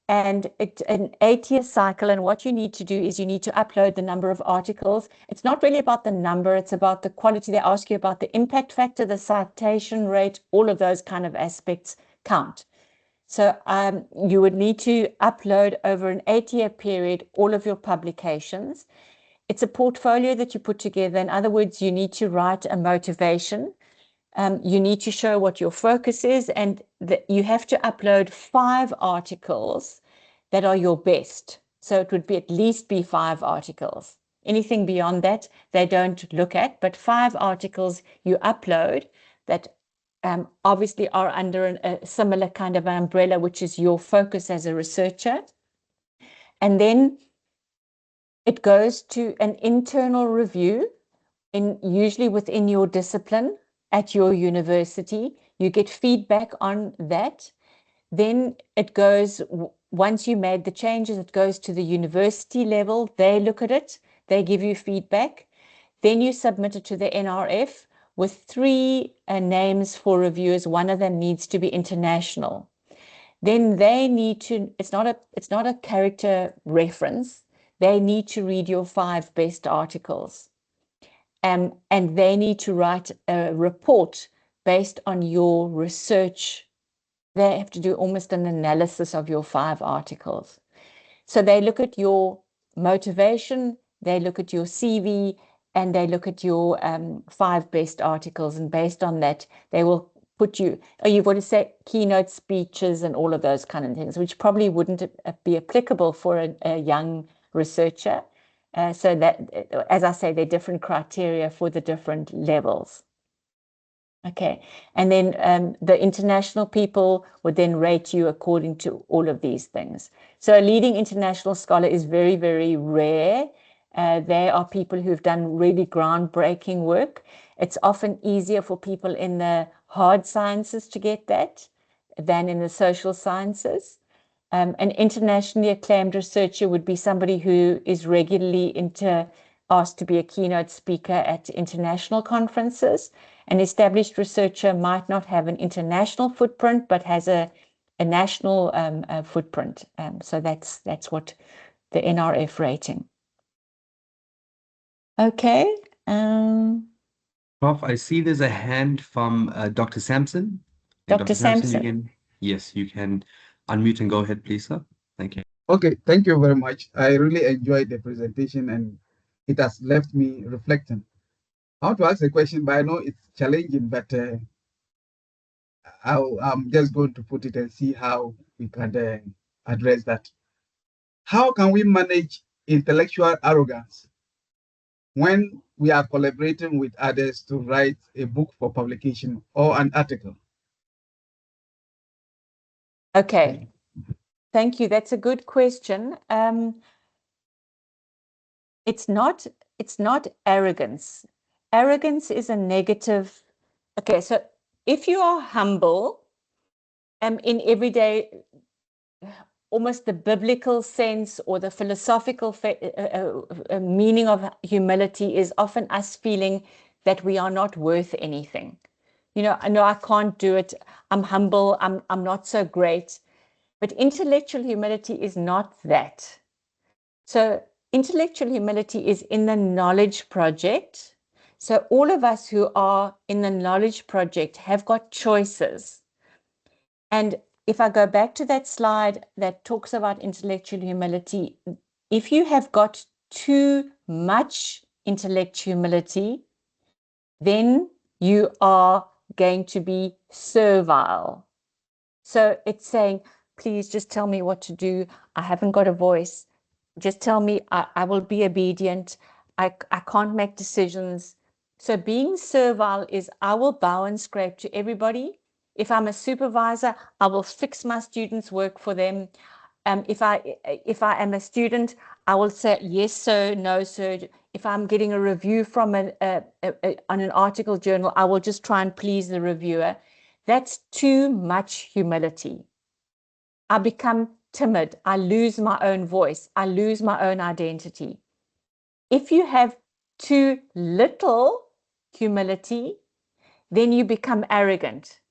and it's an 8-year cycle. And what you need to do is you need to upload the number of articles. It's not really about the number, it's about the quality. They ask you about the impact factor, the citation rate, all of those kind of aspects count. So you would need to upload over an 8-year period all of your publications. It's a portfolio that you put together. In other words, you need to write a motivation. You need to show what your focus is, and you have to upload 5 articles that are your best. So it would be at least be 5 articles. Anything beyond that, they don't look at, but 5 articles you upload that obviously are under a similar kind of umbrella, which is your focus as a researcher. And then it goes to an internal review, usually within your discipline at your university. You get feedback on that. Then it goes, once you made the changes, it goes to the university level. They look at it, they give you feedback. Then you submit it to the NRF with 3 names for reviewers. One of them needs to be international. Then they need to, it's not a character reference. They need to read your 5 best articles. And they need to write a report based on your research. They have to do almost an analysis of your 5 articles. So they look at your motivation, they look at your CV, and they look at your 5 best articles. And based on that, they will put you, you've got to say keynote speeches and all of those kind of things, which probably wouldn't be applicable for a young researcher. So that, as I say, there are different criteria for the different levels. Okay, and then the international people would then rate you according to all of these things. So a leading international scholar is very, very rare. They are people who've done really groundbreaking work. It's often easier for people in the hard sciences to get that than in the social sciences. An internationally acclaimed researcher would be somebody who is regularly asked to be a keynote speaker at international conferences. An established researcher might not have an international footprint, but has a national footprint. So that's what the NRF rating. Okay. Prof, I see there's a hand from Dr. Sampson. Dr. Sampson, yes, you can unmute and go ahead, please, sir. Thank you. Okay, thank you very much. I really enjoyed the presentation and it has left me reflecting. I want to ask a question, but I know it's challenging, but I'm just going to put it and see how we can address that. How can we manage intellectual arrogance when we are collaborating with others to write a book for publication or an article? Okay. Thank you. That's a good question. It's not arrogance. Arrogance is a negative. Okay, so if you are humble, in everyday, almost the biblical sense or the philosophical meaning of humility is often us feeling that we are not worth anything. You know, I can't do it. I'm humble. I'm not so great. But intellectual humility is not that. So intellectual humility is in the knowledge project. So all of us who are in the knowledge project have got choices. And if I go back to that slide that talks about intellectual humility, if you have got too much intellectual humility, then you are going to be servile. So it's saying, please just tell me what to do. I haven't got a voice. Just tell me, I will be obedient. I can't make decisions. So being servile is I will bow and scrape to everybody. If I'm a supervisor, I will fix my students' work for them. If I am a student, I will say yes sir, no sir. If I'm getting a review from on an article journal, I will just try and please the reviewer. That's too much humility. I become timid. I lose my own voice. I lose my own identity. If you have too little humility, then you become arrogant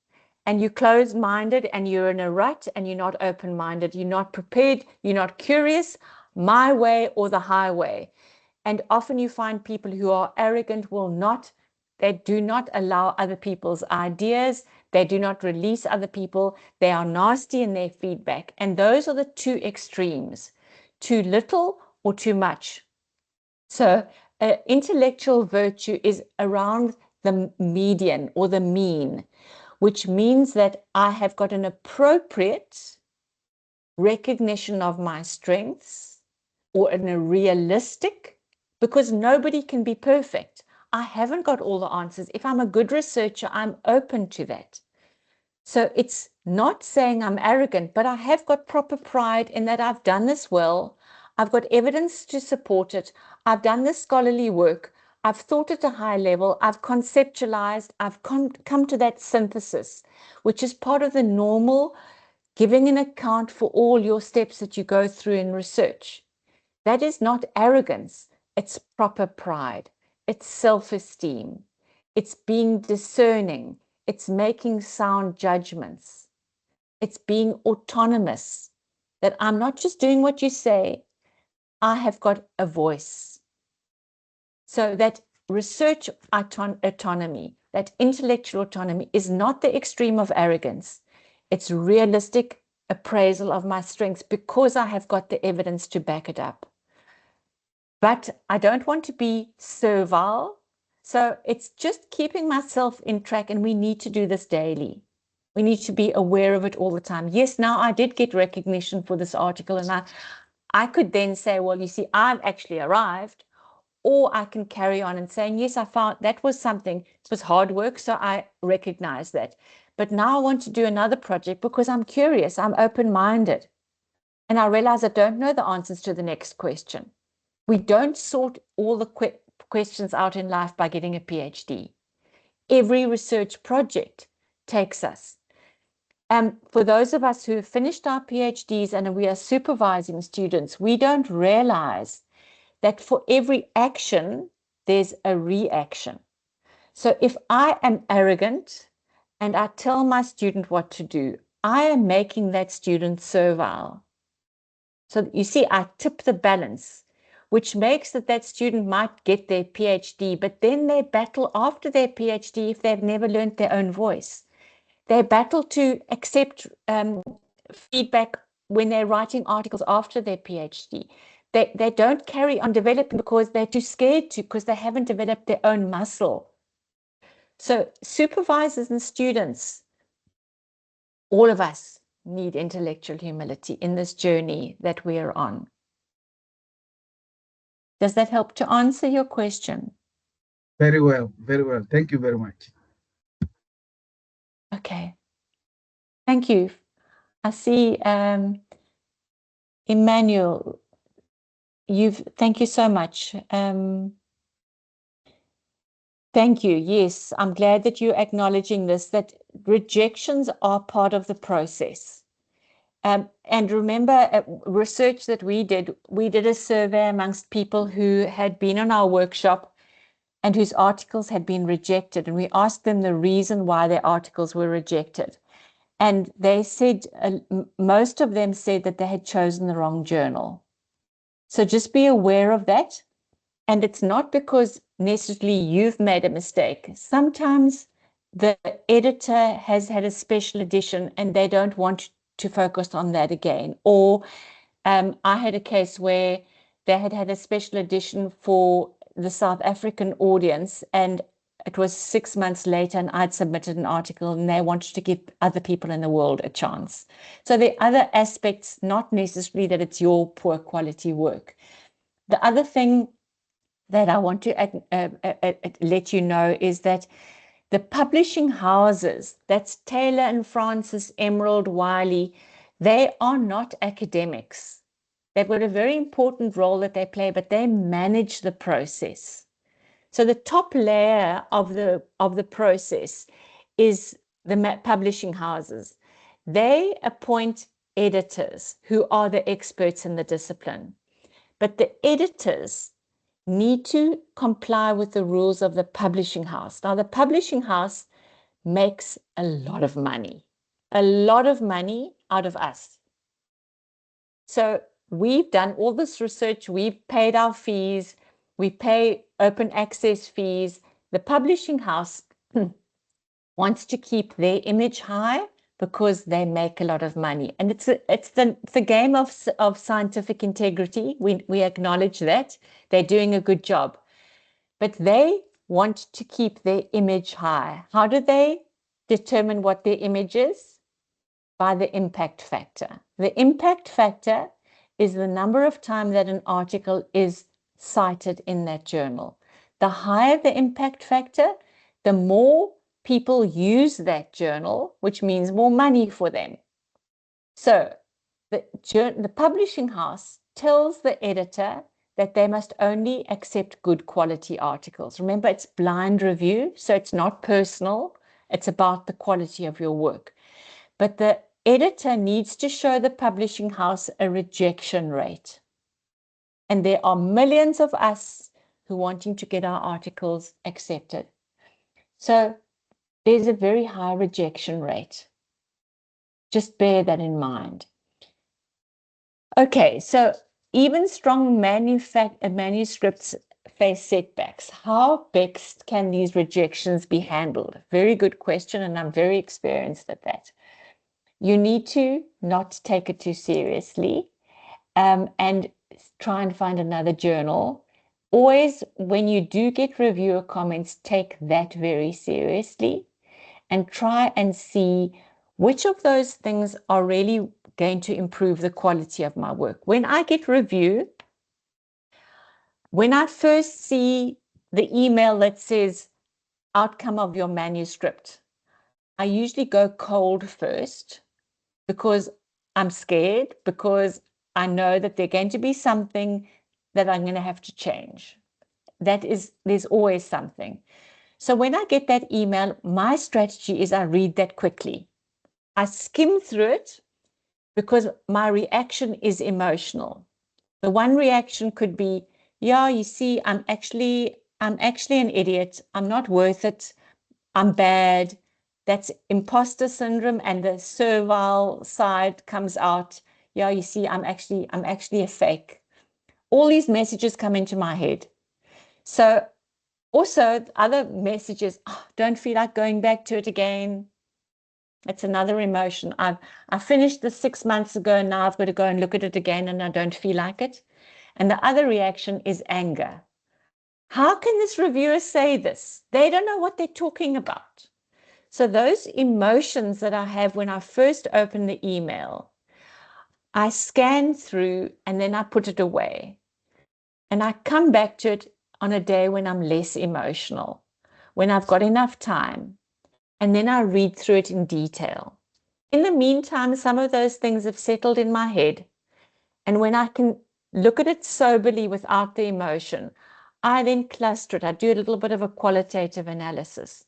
and you're closed-minded and you're in a rut and you're not open-minded. You're not prepared. You're not curious, my way or the highway. And often you find people who are arrogant they do not allow other people's ideas. They do not release other people. They are nasty in their feedback. And those are the two extremes, too little or too much. So intellectual virtue is around the median or the mean, which means that I have got an appropriate recognition of my strengths or in a realistic, because nobody can be perfect. I haven't got all the answers. If I'm a good researcher, I'm open to that. So it's not saying I'm arrogant, but I have got proper pride in that I've done this well. I've got evidence to support it. I've done this scholarly work. I've thought at a high level. I've conceptualized. I've come to that synthesis, which is part of the normal giving an account for all your steps that you go through in research. That is not arrogance. It's proper pride. It's self-esteem. It's being discerning. It's making sound judgments. It's being autonomous, that I'm not just doing what you say, I have got a voice. So that research autonomy, that intellectual autonomy is not the extreme of arrogance. It's realistic appraisal of my strengths because I have got the evidence to back it up. But I don't want to be servile. So it's just keeping myself in track, and we need to do this daily. We need to be aware of it all the time. Yes, now I did get recognition for this article, and I could then say, well, you see, I've actually arrived. Or I can carry on and saying, yes, I found that was something. It was hard work, so I recognize that. But now I want to do another project because I'm curious, I'm open-minded. And I realize I don't know the answers to the next question. We don't sort all the questions out in life by getting a PhD. Every research project takes us. And for those of us who have finished our PhDs and we are supervising students, we don't realize that for every action, there's a reaction. So if I am arrogant and I tell my student what to do, I am making that student servile. So you see, I tip the balance, which makes that student might get their PhD, but then they battle after their PhD if they've never learned their own voice. They battle to accept feedback when they're writing articles after their PhD. They don't carry on developing because they're too scared to, because they haven't developed their own muscle. So supervisors and students, all of us need intellectual humility in this journey that we are on. Does that help to answer your question? Very well, very well. Thank you very much. Okay. Thank you. I see Emmanuel, thank you so much. Thank you. Yes, I'm glad that you're acknowledging this, that rejections are part of the process. And remember, research that we did a survey amongst people who had been on our workshop and whose articles had been rejected. And we asked them the reason why their articles were rejected. And they said, most of them said that they had chosen the wrong journal. So just be aware of that. And it's not because necessarily you've made a mistake. Sometimes the editor has had a special edition and they don't want to focus on that again. Or I had a case where they had a special edition for the South African audience, and it was 6 months later and I'd submitted an article and they wanted to give other people in the world a chance. So there are other aspects, not necessarily that it's your poor quality work. The other thing that I want to let you know is that the publishing houses, that's Taylor and Francis, Emerald, Wiley, they are not academics. They've got a very important role that they play, but they manage the process. So the top layer of the process is the publishing houses. They appoint editors who are the experts in the discipline. But the editors need to comply with the rules of the publishing house. Now, the publishing house makes a lot of money out of us. So we've done all this research, we've paid our fees, we pay open access fees. The publishing house wants to keep their image high because they make a lot of money. And it's the game of scientific integrity. We acknowledge that. They're doing a good job. But they want to keep their image high. How do they determine what their image is? By the impact factor. The impact factor is the number of times that an article is cited in that journal. The higher the impact factor, the more people use that journal, which means more money for them. So the publishing house tells the editor that they must only accept good quality articles. Remember, it's blind review, so it's not personal. It's about the quality of your work. But the editor needs to show the publishing house a rejection rate. And there are millions of us who are wanting to get our articles accepted. So there's a very high rejection rate. Just bear that in mind. Okay, so even strong manuscripts face setbacks. How best can these rejections be handled? Very good question, and I'm very experienced at that. You need to not take it too seriously and try and find another journal. Always, when you do get reviewer comments, take that very seriously and try and see which of those things are really going to improve the quality of my work. When I get review, when I first see the email that says outcome of your manuscript, I usually go cold first because I'm scared, because I know that there's going to be something that I'm going to have to change. There's always something. So when I get that email, my strategy is I read that quickly. I skim through it because my reaction is emotional. The one reaction could be, yeah, you see, I'm actually an idiot. I'm not worth it. I'm bad. That's imposter syndrome, and the servile side comes out. Yeah, you see, I'm actually a fake. All these messages come into my head. So also other messages, oh, don't feel like going back to it again. It's another emotion. I finished this 6 months ago, and now I've got to go and look at it again, and I don't feel like it. And the other reaction is anger. How can this reviewer say this? They don't know what they're talking about. So those emotions that I have when I first open the email, I scan through and then I put it away. And I come back to it on a day when I'm less emotional, when I've got enough time. And then I read through it in detail. In the meantime, some of those things have settled in my head. And when I can look at it soberly without the emotion, I then cluster it. I do a little bit of a qualitative analysis.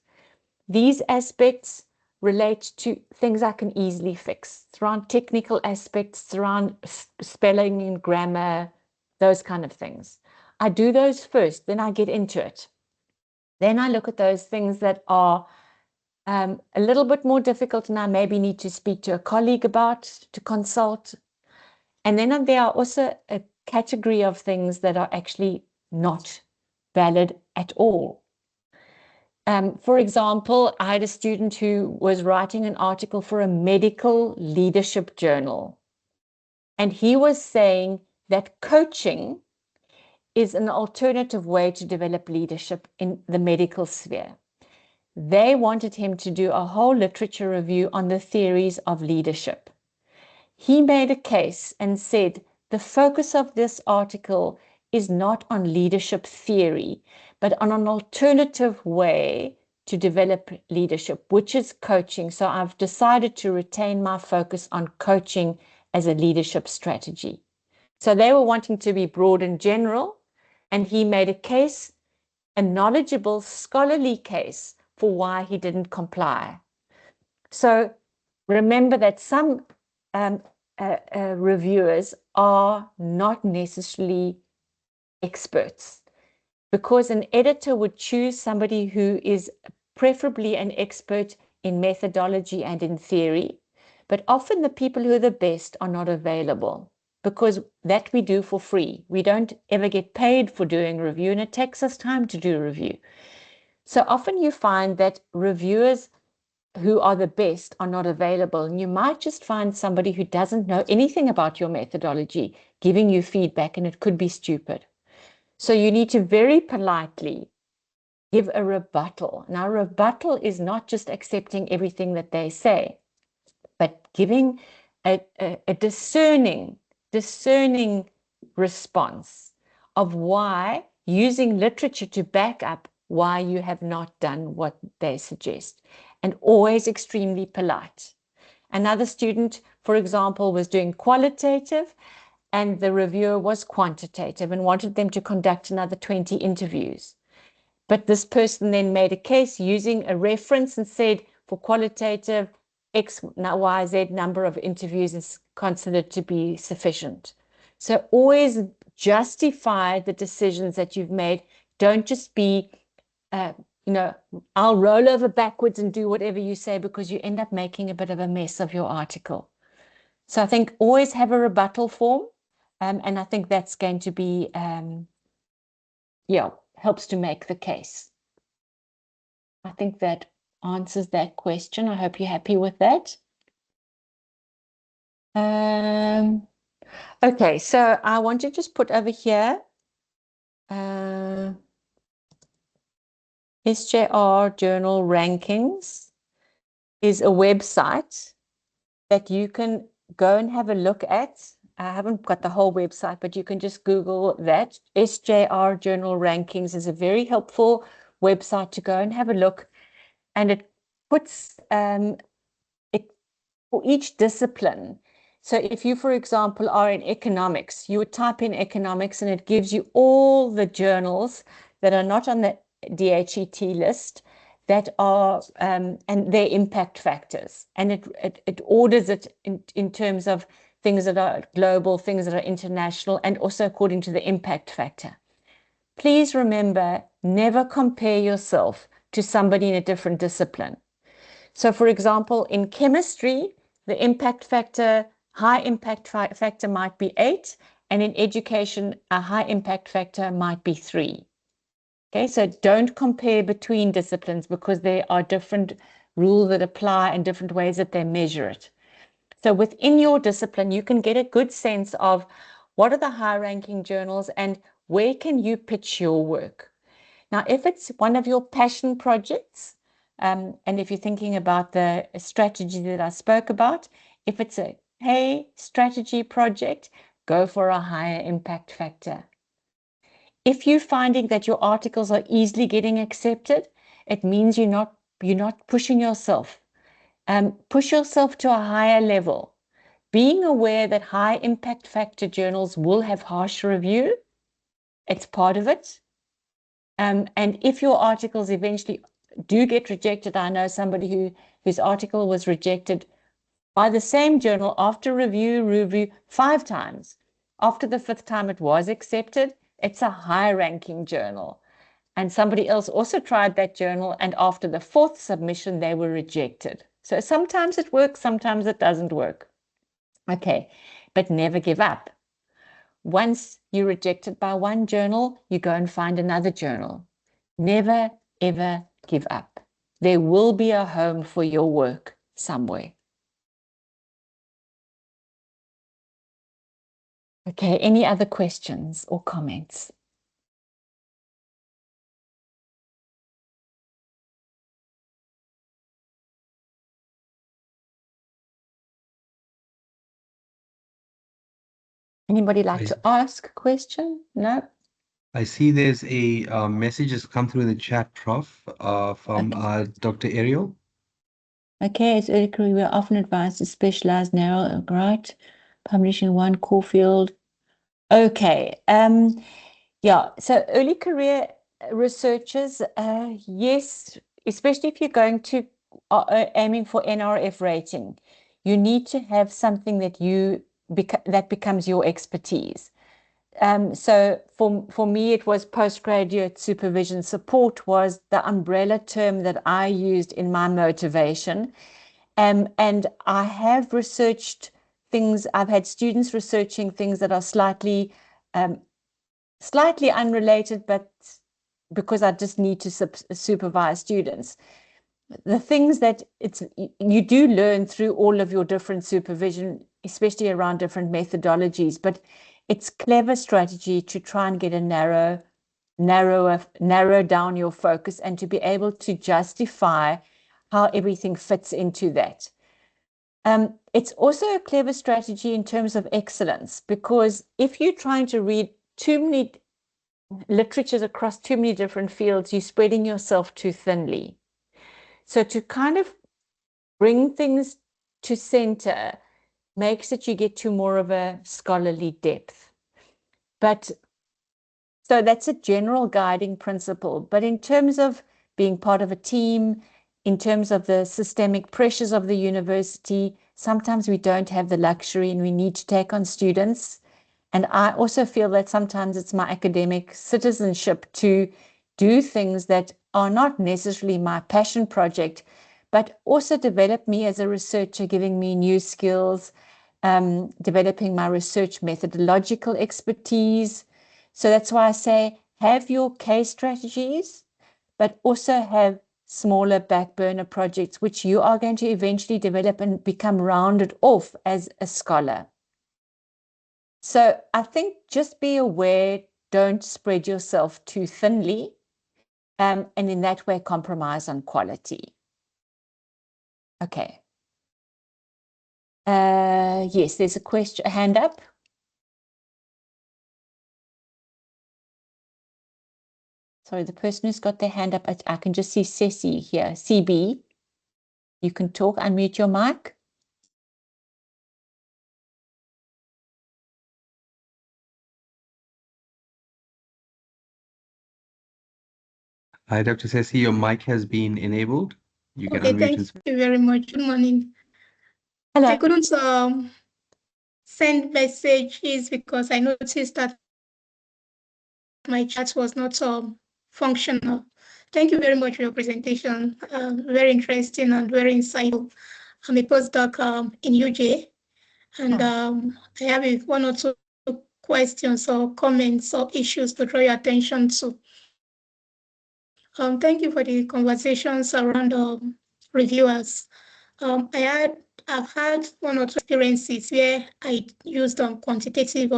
These aspects relate to things I can easily fix. It's around technical aspects, it's around spelling and grammar, those kind of things. I do those first, then I get into it. Then I look at those things that are a little bit more difficult, and I maybe need to speak to a colleague about, to consult. And then there are also a category of things that are actually not valid at all. For example, I had a student who was writing an article for a medical leadership journal. And he was saying that coaching is an alternative way to develop leadership in the medical sphere. They wanted him to do a whole literature review on the theories of leadership. He made a case and said the focus of this article is not on leadership theory, but on an alternative way to develop leadership, which is coaching. So I've decided to retain my focus on coaching as a leadership strategy. So they were wanting to be broad and general, and he made a case, a knowledgeable, scholarly case for why he didn't comply. So remember that some reviewers are not necessarily experts, because an editor would choose somebody who is preferably an expert in methodology and in theory, but often the people who are the best are not available, because that we do for free. We don't ever get paid for doing review, and it takes us time to do review. So often you find that reviewers who are the best are not available, and you might just find somebody who doesn't know anything about your methodology giving you feedback, and it could be stupid. So you need to very politely give a rebuttal. Now, rebuttal is not just accepting everything that they say, but giving a discerning response of why, using literature to back up why you have not done what they suggest, and always extremely polite. Another student, for example, was doing qualitative, and the reviewer was quantitative and wanted them to conduct another 20 interviews. But this person then made a case using a reference and said, for qualitative, X, Y, Z number of interviews is considered to be sufficient. So always justify the decisions that you've made. Don't just be, I'll roll over backwards and do whatever you say, because you end up making a bit of a mess of your article. So I think always have a rebuttal form. And I think that's going to be, helps to make the case. I think that answers that question. I hope you're happy with that. Okay, so I want to just put over here, SJR Journal Rankings is a website that you can go and have a look at. I haven't got the whole website, but you can just Google that. SJR Journal Rankings is a very helpful website to go and have a look. And it puts it for each discipline. So if you, for example, are in economics, you would type in economics and it gives you all the journals that are not on the DHET list that are, and their impact factors. And it orders it in terms of things that are global, things that are international, and also according to the impact factor. Please remember, never compare yourself to somebody in a different discipline. So for example, in chemistry, the impact factor, high impact factor might be 8, and in education, a high impact factor might be 3. Okay, so don't compare between disciplines, because there are different rules that apply and different ways that they measure it. So within your discipline, you can get a good sense of what are the high-ranking journals and where can you pitch your work. Now, if it's one of your passion projects, and if you're thinking about the strategy that I spoke about, if it's a strategy project, go for a higher impact factor. If you're finding that your articles are easily getting accepted, it means you're not pushing yourself. Push yourself to a higher level. Being aware that high impact factor journals will have harsh review, it's part of it. And if your articles eventually do get rejected, I know somebody whose article was rejected by the same journal after review 5 times. After the 5th time it was accepted, it's a high-ranking journal. And somebody else also tried that journal, and after the 4th submission, they were rejected. So sometimes it works, sometimes it doesn't work. Okay, but never give up. Once you're rejected by one journal, you go and find another journal. Never, ever give up. There will be a home for your work somewhere. Okay, any other questions or comments? Anybody like to ask a question? No? I see there's a message has come through in the chat, Prof, from Dr. Ariel. Okay, as early career, we are often advised to specialize narrow, right? Publishing one core field. Okay. Yeah, so early career researchers, yes, especially if you're going to aiming for NRF rating, you need to have something that that becomes your expertise. So for me, it was postgraduate supervision support was the umbrella term that I used in my motivation. And I have researched things, I've had students researching things that are slightly unrelated, but because I just need to supervise students. The things that you do learn through all of your different supervision, especially around different methodologies, but it's clever strategy to try and get a narrow down your focus and to be able to justify how everything fits into that. It's also a clever strategy in terms of excellence, because if you're trying to read too many literatures across too many different fields, you're spreading yourself too thinly. So to kind of bring things to center makes it you get to more of a scholarly depth. But so that's a general guiding principle. But in terms of being part of a team, in terms of the systemic pressures of the university, sometimes we don't have the luxury and we need to take on students. And I also feel that sometimes it's my academic citizenship to do things that are not necessarily my passion project, but also develop me as a researcher, giving me new skills, developing my research methodological expertise. So that's why I say have your case strategies, but also have smaller back burner projects, which you are going to eventually develop and become rounded off as a scholar. So I think just be aware, don't spread yourself too thinly, and in that way compromise on quality. Okay. Yes, there's a hand up. Sorry, the person who's got their hand up, I can just see Ceci here. CB, you can talk, unmute your mic. Hi, Dr. Ceci, your mic has been enabled. You can Okay, unmute thank and speak. you very much. Good morning. Hello. I couldn't send messages because I noticed that my chat was not functional. Thank you very much for your presentation. Very interesting and very insightful. I'm a postdoc in UJ, and I have one or two questions or comments or issues to draw your attention to. Thank you for the conversations around reviewers. I've had one or two experiences where I used quantitative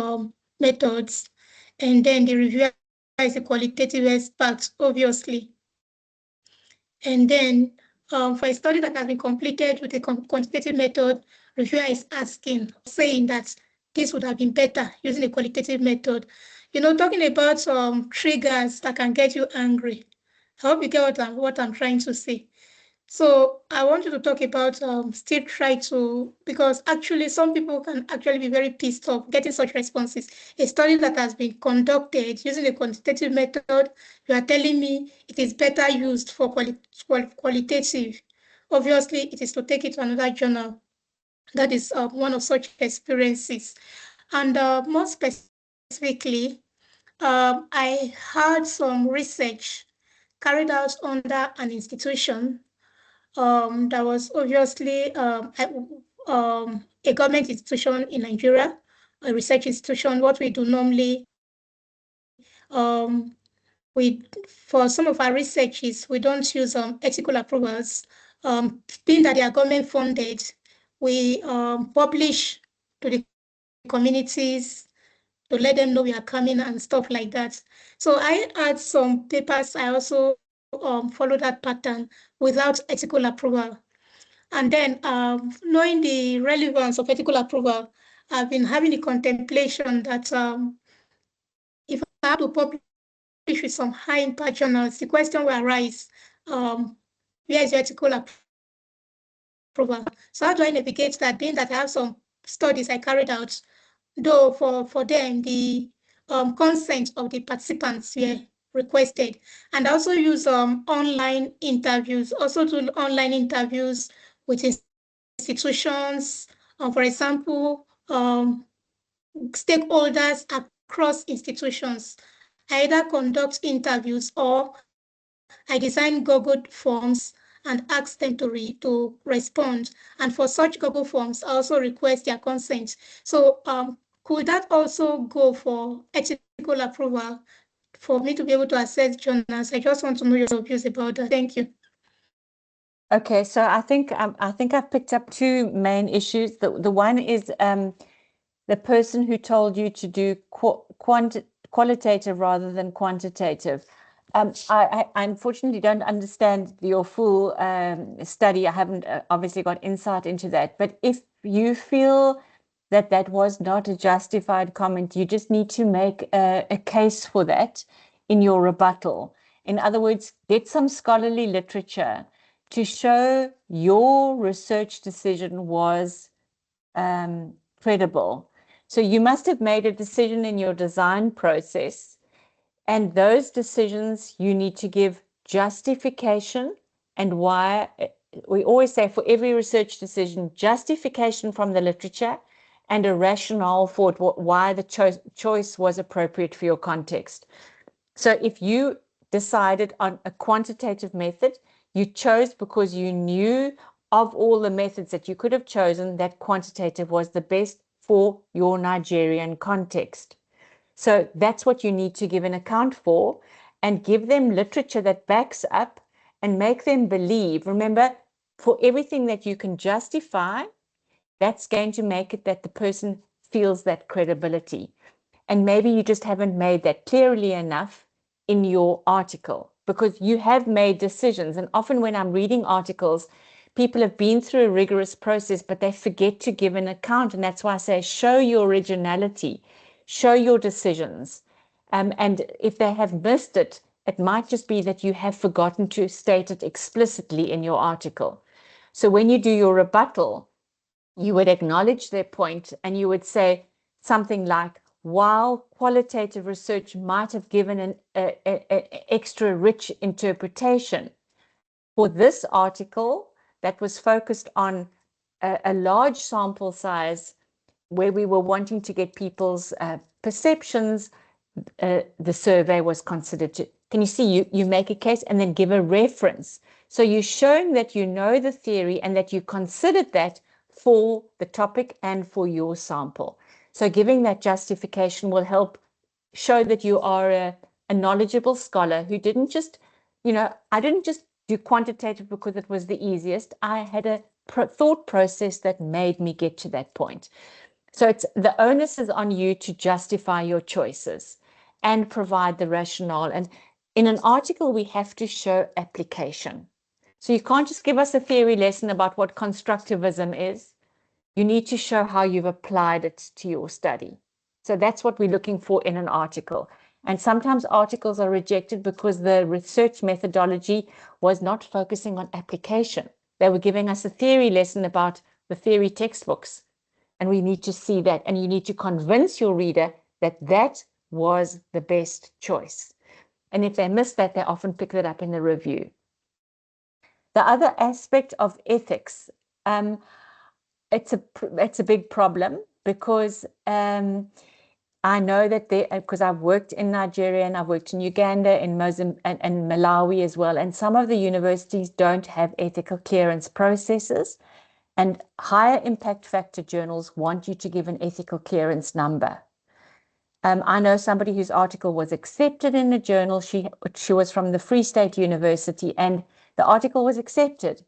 methods, and then the reviewer is a qualitative expert, obviously. And then for a study that has been completed with a quantitative method, reviewer is saying that this would have been better using a qualitative method. You know, talking about triggers that can get you angry. I hope you get what I'm trying to say. So I want you to talk about still try to, because actually some people can actually be very pissed off getting such responses. A study that has been conducted using a quantitative method, you are telling me it is better used for qualitative. Obviously, it is to take it to another journal. That is one of such experiences. And more specifically, I had some research carried out under an institution that was obviously a government institution in Nigeria, a research institution. What we do normally, for some of our researches, we don't use ethical approvals. Being that they are government funded, we publish to the communities to let them know we are coming and stuff like that. So I had some papers. I also follow that pattern without ethical approval. And then knowing the relevance of ethical approval, I've been having a contemplation that if I have to publish with some high impact journals, the question will arise, where is your ethical approval? So how do I navigate that, being that I have some studies I carried out, though for them, the consent of the participants were requested, and also use online interviews, also do online interviews with institutions, for example, stakeholders across institutions. I either conduct interviews or I design Google Forms and ask them to respond. And for such Google Forms, I also request their consent. So could that also go for ethical approval for me to be able to access journals? I just want to know your views about that. Thank you. Okay, so I think I've picked up two main issues. The one is the person who told you to do qualitative rather than quantitative. I unfortunately don't understand your full study. I haven't obviously got insight into that. But if you feel that that was not a justified comment, you just need to make a case for that in your rebuttal. In other words, get some scholarly literature to show your research decision was credible. So you must have made a decision in your design process, and those decisions you need to give justification and why. We always say for every research decision, justification from the literature and a rationale for it, why the choice was appropriate for your context. So if you decided on a quantitative method, you chose because you knew of all the methods that you could have chosen that quantitative was the best for your Nigerian context. So that's what you need to give an account for, and give them literature that backs up and make them believe. Remember, for everything that you can justify, that's going to make it that the person feels that credibility. And maybe you just haven't made that clearly enough in your article, because you have made decisions. And often when I'm reading articles, people have been through a rigorous process, but they forget to give an account. And that's why I say, show your originality, show your decisions. And if they have missed it, it might just be that you have forgotten to state it explicitly in your article. So when you do your rebuttal, you would acknowledge their point and you would say something like, while qualitative research might have given an extra rich interpretation, for this article that was focused on a large sample size where we were wanting to get people's perceptions, the survey was considered to, can you see, you make a case and then give a reference. So you're showing that you know the theory and that you considered that for the topic and for your sample. So giving that justification will help show that you are a knowledgeable scholar who didn't just, I didn't just do quantitative because it was the easiest. I had a thought process that made me get to that point. So the onus is on you to justify your choices and provide the rationale. And in an article, we have to show application. So you can't just give us a theory lesson about what constructivism is. You need to show how you've applied it to your study. So that's what we're looking for in an article. And sometimes articles are rejected because the research methodology was not focusing on application. They were giving us a theory lesson about the theory textbooks. And we need to see that. And you need to convince your reader that that was the best choice. And if they miss that, they often pick that up in the review. The other aspect of ethics, it's a big problem because I know that because I've worked in Nigeria and I've worked in Uganda, in Mozambique and Malawi as well. And some of the universities don't have ethical clearance processes. And higher impact factor journals want you to give an ethical clearance number. I know somebody whose article was accepted in a journal. She was from the Free State University, and the article was accepted.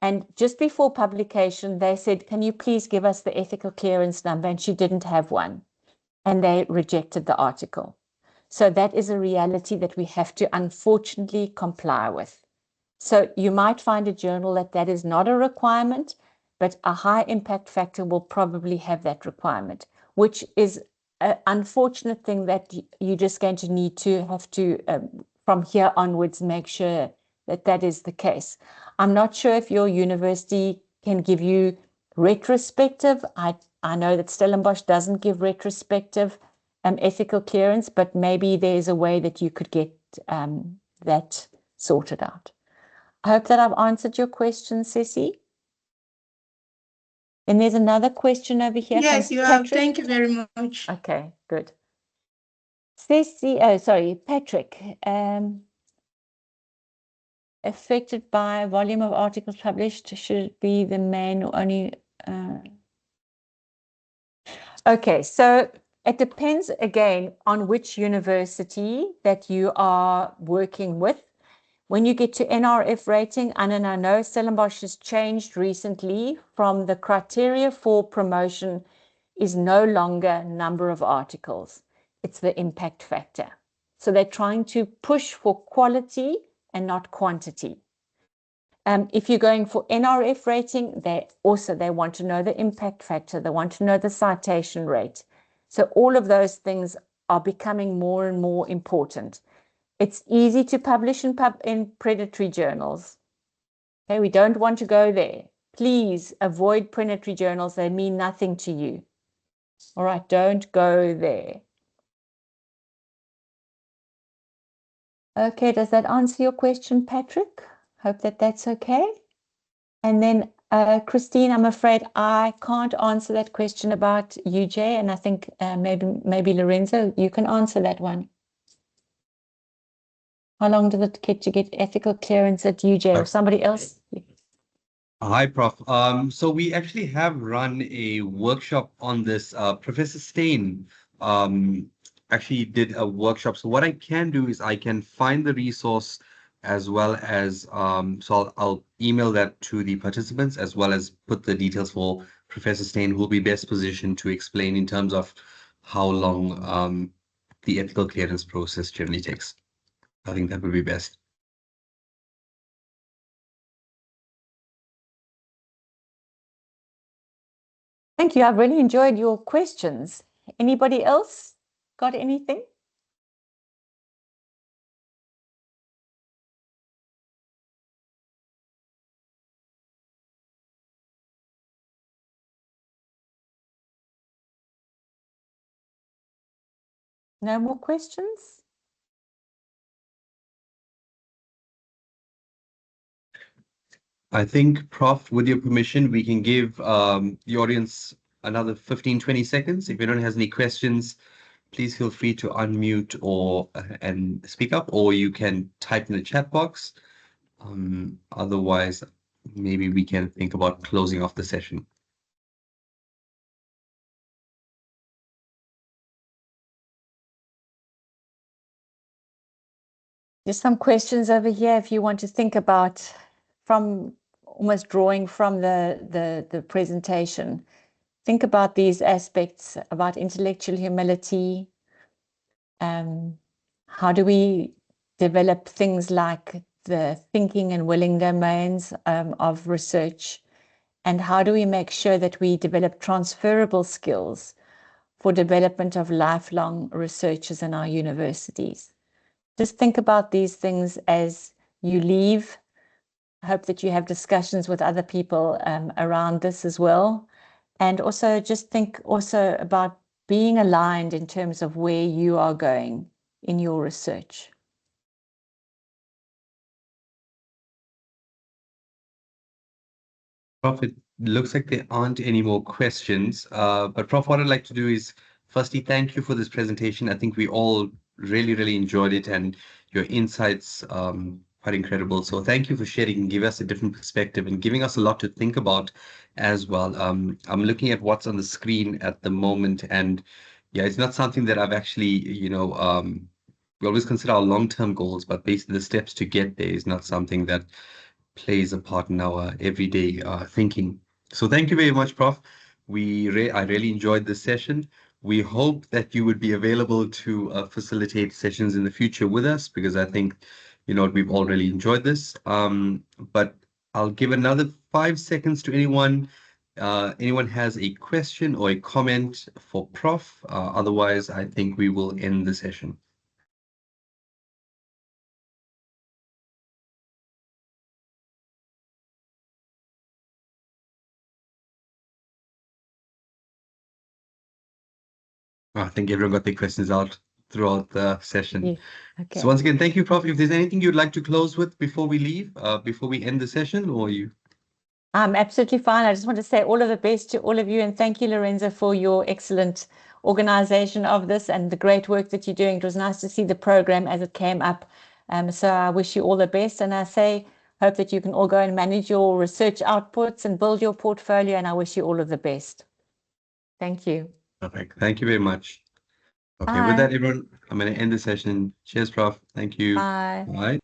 And just before publication, they said, can you please give us the ethical clearance number? And she didn't have one. And they rejected the article. So that is a reality that we have to unfortunately comply with. So you might find a journal that is not a requirement, but a high impact factor will probably have that requirement, which is an unfortunate thing that you're just going to need to have to, from here onwards, make sure that that is the case. I'm not sure if your university can give you retrospective. I know that Stellenbosch doesn't give retrospective ethical clearance, but maybe there's a way that you could get that sorted out. I hope that I've answered your question, Ceci. And there's another question over here. Yes, from you have. Patrick. Thank you very much. Okay, good. Ceci, oh, sorry, Patrick. Affected by volume of articles published, should it be the main or only? Okay, so it depends again on which university that you are working with. When you get to NRF rating, and I know Stellenbosch has changed recently from the criteria for promotion is no longer number of articles, it's the impact factor. So they're trying to push for quality and not quantity. If you're going for NRF rating, they want to know the impact factor, they want to know the citation rate. So all of those things are becoming more and more important. It's easy to publish in predatory journals. Okay, we don't want to go there. Please avoid predatory journals. They mean nothing to you. All right, don't go there. Okay, does that answer your question, Patrick? Hope that that's okay. And then, Christine, I'm afraid I can't answer that question about UJ, and I think maybe Lorenzo, you can answer that one. How long does it take to get ethical clearance at UJ or somebody else? Hi, Prof. So we actually have run a workshop on this. Professor Steyn actually did a workshop. So what I can do is I can find the resource as well as, so I'll email that to the participants as well as put the details for Professor Steyn, who will be best positioned to explain in terms of how long the ethical clearance process generally takes. I think that would be best. Thank you. I've really enjoyed your questions. Anybody else got anything? No more questions? I think, Prof, with your permission, we can give the audience another 15, 20 seconds. If anyone has any questions, please feel free to unmute or and speak up, or you can type in the chat box. Otherwise, maybe we can think about closing off the session. There's some questions over here if you want to think about from almost drawing from the presentation. Think about these aspects about intellectual humility. How do we develop things like the thinking and willing domains of research? And how do we make sure that we develop transferable skills for development of lifelong researchers in our universities? Just think about these things as you leave. I hope that you have discussions with other people around this as well. And also just think also about being aligned in terms of where you are going in your research. Prof, it looks like there aren't any more questions. But Prof, what I'd like to do is firstly, thank you for this presentation. I think we all really, really enjoyed it, and your insights quite incredible. So thank you for sharing and give us a different perspective and giving us a lot to think about as well. I'm looking at what's on the screen at the moment, and yeah, it's not something that I've actually, we always consider our long-term goals, but basically the steps to get there is not something that plays a part in our everyday thinking. So thank you very much, Prof. I really enjoyed this session. We hope that you would be available to facilitate sessions in the future with us, because I think, we've all really enjoyed this. But I'll give another 5 seconds to anyone anyone has a question or a comment for Prof, otherwise I think we will end the session. I think everyone got their questions out throughout the session. Yeah. Okay. So once again, thank you, Prof. If there's anything you'd like to close with before we leave, before we end the session, or you? Absolutely fine. I just want to say all of the best to all of you, and thank you, Lorenzo, for your excellent organization of this and the great work that you're doing. It was nice to see the program as it came up. So I wish you all the best, and I say, hope that you can all go and manage your research outputs and build your portfolio, and I wish you all of the best. Thank you. Perfect. Thank you very much. Okay, Bye. with that, everyone, I'm going to end the session. Cheers, Prof. Thank you. Bye. Bye.